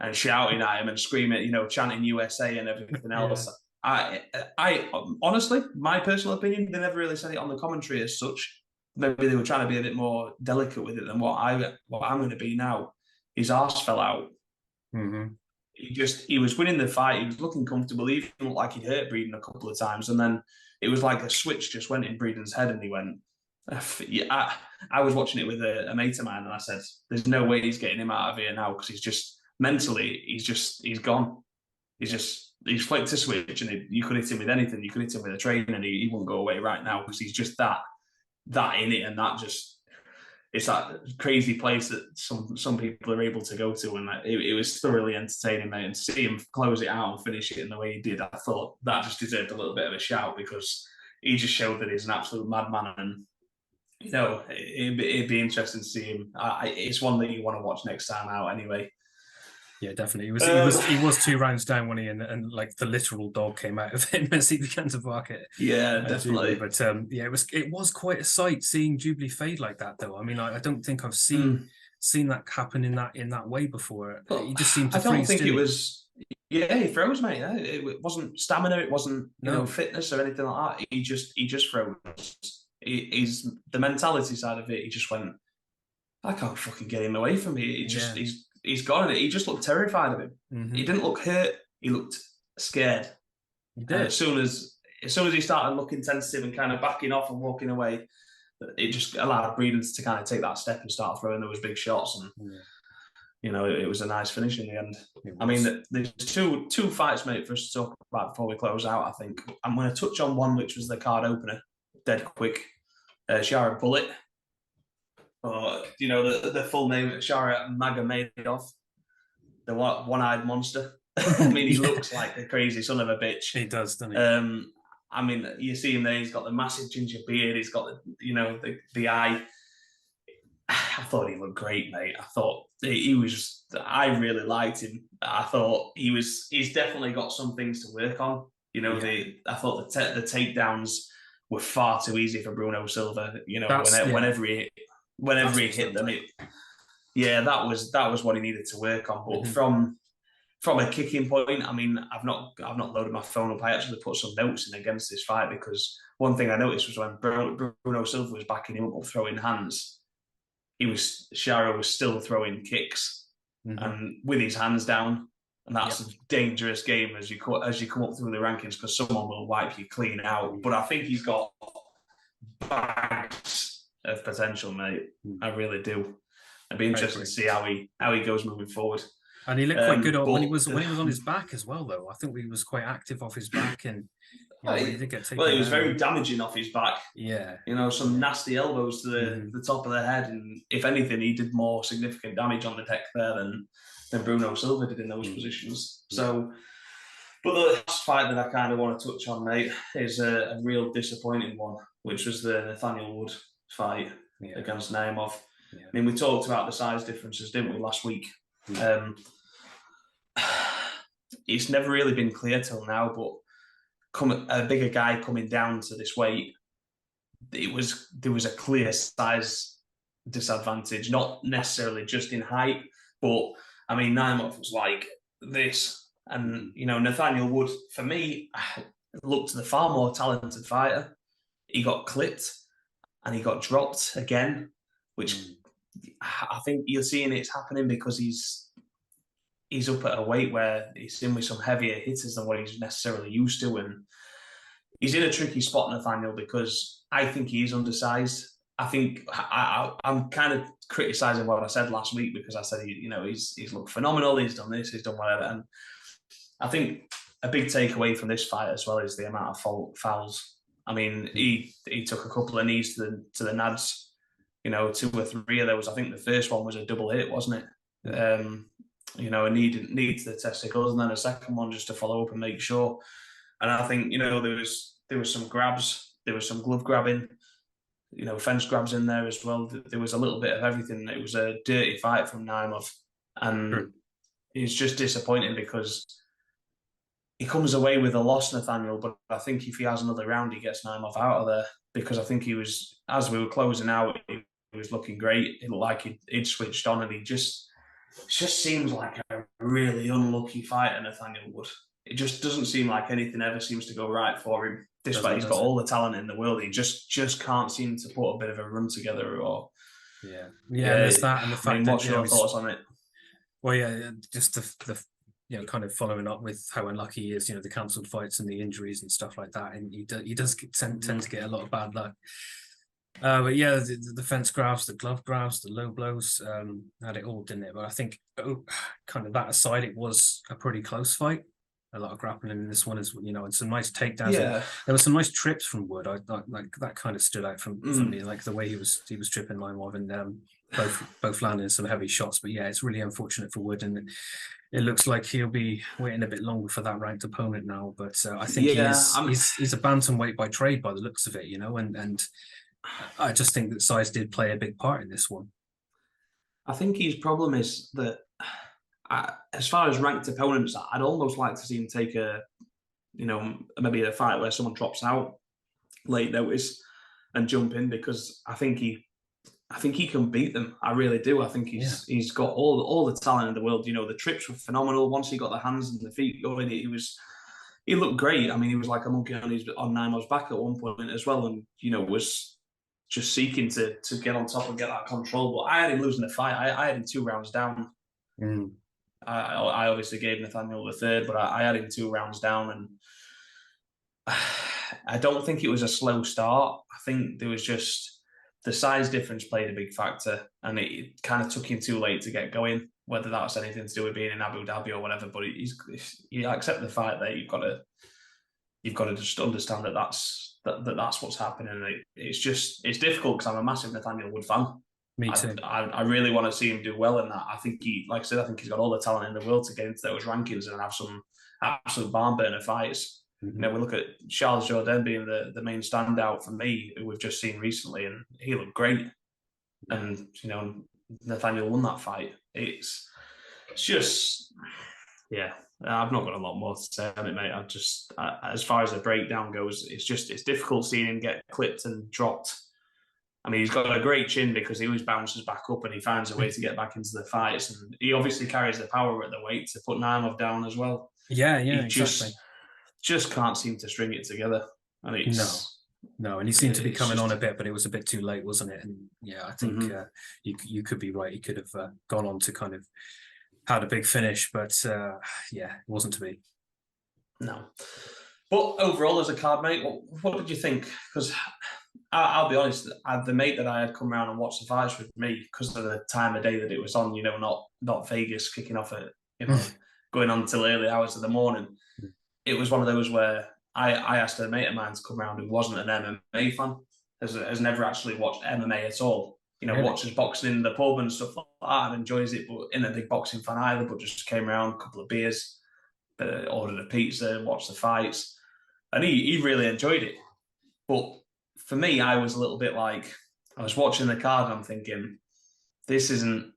and shouting at him and screaming, chanting USA and everything else, I honestly, my personal opinion, they never really said it on the commentary as such. Maybe they were trying to be a bit more delicate with it than what I'm going to be now. His arse fell out. He was winning the fight. He was looking comfortable. He even looked like he'd hurt Breeden a couple of times, and then it was like a switch just went in Breeden's head, and he went. I was watching it with a mate of mine, and I said, "There's no way he's getting him out of here now, because he's just mentally, he's gone. He's flicked a switch, and you could hit him with anything. You could hit him with a train, and he won't go away right now, because he's just that in it, and that just, it's that crazy place that some people are able to go to, and it was thoroughly entertaining, mate. And to see him close it out and finish it in the way he did, I thought that just deserved a little bit of a shout, because he just showed that he's an absolute madman, and it'd be interesting to see him. It's one that you want to watch next time out, anyway. Yeah, definitely. He was 2 rounds down when and like the literal dog came out of him as he began to bark at. Yeah, definitely. Jubilee. But it was quite a sight seeing Jubilee fade like that, though. I mean, I don't think I've seen that happen in that way before. He just seemed to. I don't think it was. Yeah, he froze, mate. It wasn't stamina. It wasn't fitness or anything like that. He just froze. He's the mentality side of it. He just went, I can't fucking get him away from me. He's gone. He just looked terrified of him. He didn't look hurt. He looked scared. He did. As soon as he started looking tentative and kind of backing off and walking away, it just allowed Breeden to kind of take that step and start throwing those big shots. And it was a nice finish in the end. I mean, there's two fights, mate, for us to talk about before we close out. I think I'm going to touch on one, which was the card opener, dead quick. Shara Bullet. The full name, Shara Magomedov, the one-eyed monster. I mean, he looks like a crazy son of a bitch. He does, doesn't he? I mean, you see him there. He's got the massive ginger beard. He's got the eye. I thought he looked great, mate. I thought he was. I really liked him. I thought he's definitely got some things to work on. I thought the takedowns were far too easy for Bruno Silva. Whenever he hit them, that was what he needed to work on. But from a kicking point, I mean, I've not loaded my phone up. I actually put some notes in against this fight, because one thing I noticed was when Bruno Silva was backing him up throwing hands, Sharo was still throwing kicks and with his hands down, and that's a dangerous game as you come up through the rankings, because someone will wipe you clean out. But I think he's got bags of potential, mate. I really do. I'd be interested to see how he goes moving forward. And he looked quite good when he was on his back as well, though. I think he was quite active off his back, and he did get taken. Well, he was very damaging off his back. Yeah, some nasty elbows to the top of the head, and if anything, he did more significant damage on the deck there than Bruno Silva did in those positions. So, but the last fight that I kind of want to touch on, mate, is a real disappointing one, which was the Nathaniel Wood fight against Naimov. Yeah. I mean, we talked about the size differences, didn't we, last week? It's never really been clear till now, but a bigger guy coming down to this weight, there was a clear size disadvantage, not necessarily just in height, but I mean, Naimov was like this, and Nathaniel Wood, for me, looked the far more talented fighter. He got clipped and he got dropped again, which I think you're seeing it's happening because he's up at a weight where he's in with some heavier hitters than what he's necessarily used to, and he's in a tricky spot, Nathaniel, because I think he is undersized. I think I'm kind of criticising what I said last week, because I said he's looked phenomenal, he's done this, he's done whatever, and I think a big takeaway from this fight as well is the amount of fouls. I mean, he took a couple of knees to the nads. 2 or 3 of those. I think the first one was a double hit, wasn't it? A knee to the testicles, and then a second one just to follow up and make sure. And I think there was some grabs, there was some glove grabbing, fence grabs in there as well. There was a little bit of everything. It was a dirty fight from Naimov, and it's just disappointing because he comes away with a loss, Nathaniel. But I think if he has another round, he gets Naimov out of there, because I think he was, as we were closing out, he was looking great. It looked like he'd switched on, and it just seems like a really unlucky fighter, Nathaniel Wood. It just doesn't seem like anything ever seems to go right for him. Despite he's got all the talent in the world, he just can't seem to put a bit of a run together. Or there's that, and the fact that what's your thoughts on it? Well, just the kind of following up with how unlucky he is. The cancelled fights and the injuries and stuff like that, and he does tend to get a lot of bad luck. But the fence grabs, the glove grabs, the low blows, had it all, didn't it? But I think, kind of that aside, it was a pretty close fight. A lot of grappling in this one, and some nice takedowns. Yeah. There were some nice trips from Wood. I like that kind of stood out from me, like the way he was tripping Naimov, and both landing some heavy shots. But it's really unfortunate for Wood, and it looks like he'll be waiting a bit longer for that ranked opponent now. But I think he's a bantamweight by trade, by the looks of it, and I just think that size did play a big part in this one. I think his problem is that, as far as ranked opponents, I'd almost like to see him take maybe a fight where someone drops out late notice and jump in, because I think he can beat them. I really do. I think he's got all the talent in the world. The trips were phenomenal. Once he got the hands and the feet going, he looked great. I mean, he was like a monkey on Naimov's back at one point as well, and was just seeking to get on top and get that control. But I had him losing the fight. I had him 2 rounds down. I obviously gave Nathaniel the third, but I had him 2 rounds down, and I don't think it was a slow start. I think there was just the size difference played a big factor, and it kind of took him too late to get going. Whether that's anything to do with being in Abu Dhabi or whatever, but you accept the fact that you've got to just understand that that's what's happening. It's difficult, because I'm a massive Nathaniel Wood fan. Me too. I really want to see him do well in that. I think I think he's got all the talent in the world to get into those rankings and have some absolute barn burner fights. You know, we look at Charles Jourdain being the main standout for me, who we've just seen recently, and he looked great. And, you know, Nathaniel won that fight. It's just, yeah, I've not got a lot more to say on it, mate. As far as the breakdown goes, it's difficult seeing him get clipped and dropped. I mean, he's got a great chin because he always bounces back up and he finds a way to get back into the fights. And he obviously carries the power at the weight to put Naimov down as well. Yeah, he exactly. just can't seem to string it together. And it's no, and he seemed to be coming on a bit, but it was a bit too late, wasn't it? And yeah, I think you could be right. He could have gone on to kind of had a big finish, but yeah, it wasn't to be. No. But overall, as a card mate, what did you think? Because I'll be honest, the mate that I had come around and watch the fights with me, because of the time of day that it was on, you know, not Vegas kicking off at, you know, going on till early hours of the morning. It was one of those where I asked a mate of mine to come around who wasn't an MMA fan, has never actually watched MMA at all. You know, Really? watches boxing in the pub and stuff like that and enjoys it, but isn't a big boxing fan either, but just came around, a couple of beers, ordered a pizza, watched the fights. And he really enjoyed it. But for me, I was a little bit like, I was watching the card and I'm thinking, this isn't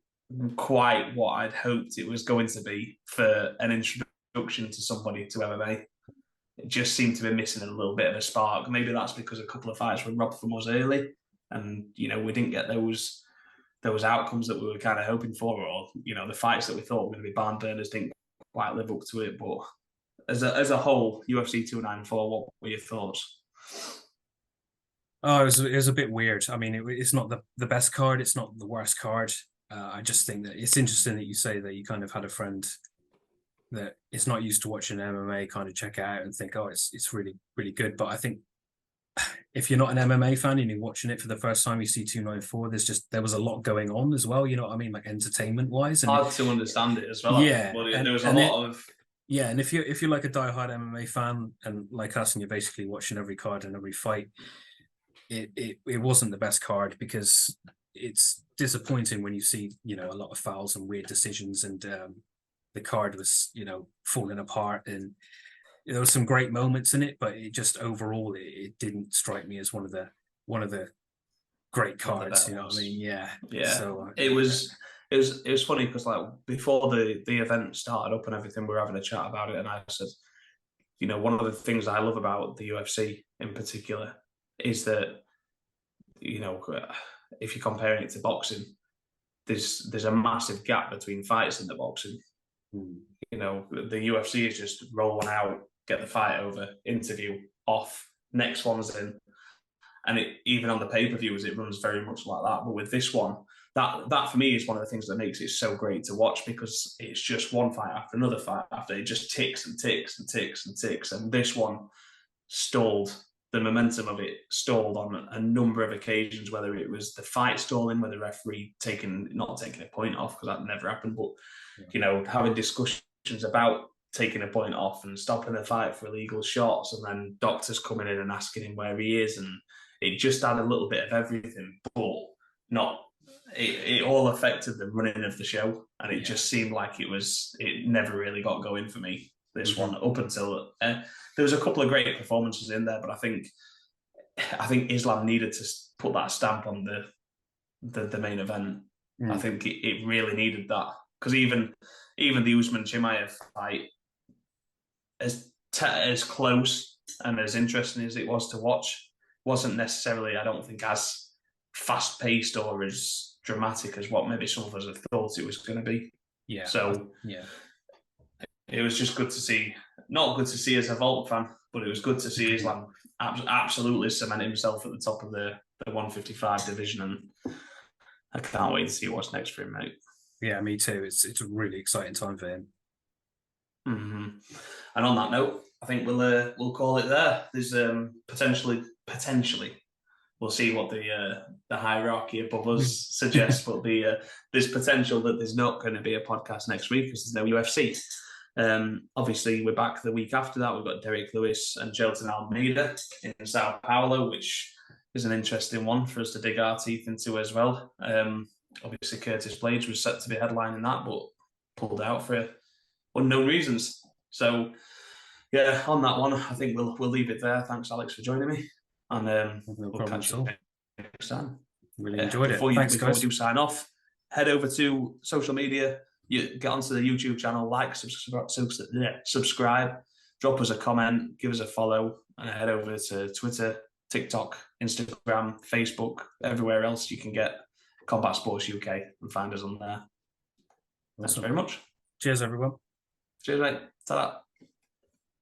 quite what I'd hoped it was going to be for an introduction to somebody to MMA. It just seemed to be missing a little bit of a spark. Maybe that's because a couple of fights were robbed from us early, and you know we didn't get those outcomes that we were kind of hoping for, or you know the fights that we thought were going to be barn burners didn't quite live up to it. But as a whole, UFC 294, what were your thoughts? Oh, it was a bit weird. I mean, it's not the best card. It's not the worst card. I just think that it's interesting that you say that you kind of had a friend that is not used to watching MMA kind of check it out and think, oh, it's really, really good. But I think if you're not an MMA fan and you're watching it for the first time, you see 294, there was a lot going on as well. You know what I mean? Like entertainment wise. And hard to understand it as well. Yeah. There was a lot of... Yeah, and if you're like a diehard MMA fan and like us, and you're basically watching every card and every fight, it wasn't the best card because it's disappointing when you see, you know, a lot of fouls and weird decisions, and the card was, you know, falling apart, and there were some great moments in it, but it just overall it didn't strike me as one of the great cards. You know what I mean? Yeah. So it was funny because like before the event started up and everything, we were having a chat about it, and I said, you know, one of the things I love about the UFC in particular is that, you know, if you're comparing it to boxing, there's a massive gap between fights in the boxing. You know, the UFC is just roll one out, get the fight over, interview, off, next one's in. And it, even on the pay-per-views, it runs very much like that. But with this one, that for me is one of the things that makes it so great to watch, because it's just one fight after another fight after. It just ticks and ticks and ticks and ticks. And this one stalled. The momentum of it stalled on a number of occasions, whether it was the fight stalling, whether the referee not taking a point off, because that never happened, but you know, having discussions about taking a point off and stopping the fight for illegal shots, and then doctors coming in and asking him where he is, and it just had a little bit of everything, but not. It all affected the running of the show, and it just seemed like it never really got going for me. This one, up until there was a couple of great performances in there, but I think Islam needed to put that stamp on the main event. I think it really needed that, because even the Usman Chimaev fight, as close and as interesting as it was to watch, wasn't necessarily, I don't think, as fast paced or as dramatic as what maybe some of us have thought it was going to be. Yeah. So yeah. It was just good to see, not good to see as a Vault fan, but it was good to see Islam absolutely cement himself at the top of the 155 division, and I can't wait to see what's next for him, mate. Yeah, me too. It's a really exciting time for him. Mm-hmm. And on that note, I think we'll call it there. There's potentially we'll see what the hierarchy above us suggests, but there's potential that there's not going to be a podcast next week because there's no UFC. Obviously, we're back the week after that. We've got Derek Lewis and Gelton Almeida in Sao Paulo, which is an interesting one for us to dig our teeth into as well. Obviously, Curtis Blades was set to be headlining that, but pulled out for unknown reasons. So, yeah, on that one, I think we'll leave it there. Thanks, Alex, for joining me, and No we'll problem catch at you all. next time. Really enjoyed it. Thanks, Before we guys. do sign off, head over to social media. You get onto the YouTube channel, like, subscribe, drop us a comment, give us a follow, and head over to Twitter, TikTok, Instagram, Facebook, everywhere else you can get Combat Sports UK and find us on there. Thanks Awesome. very much. Cheers, everyone. Cheers, mate. Ta-da.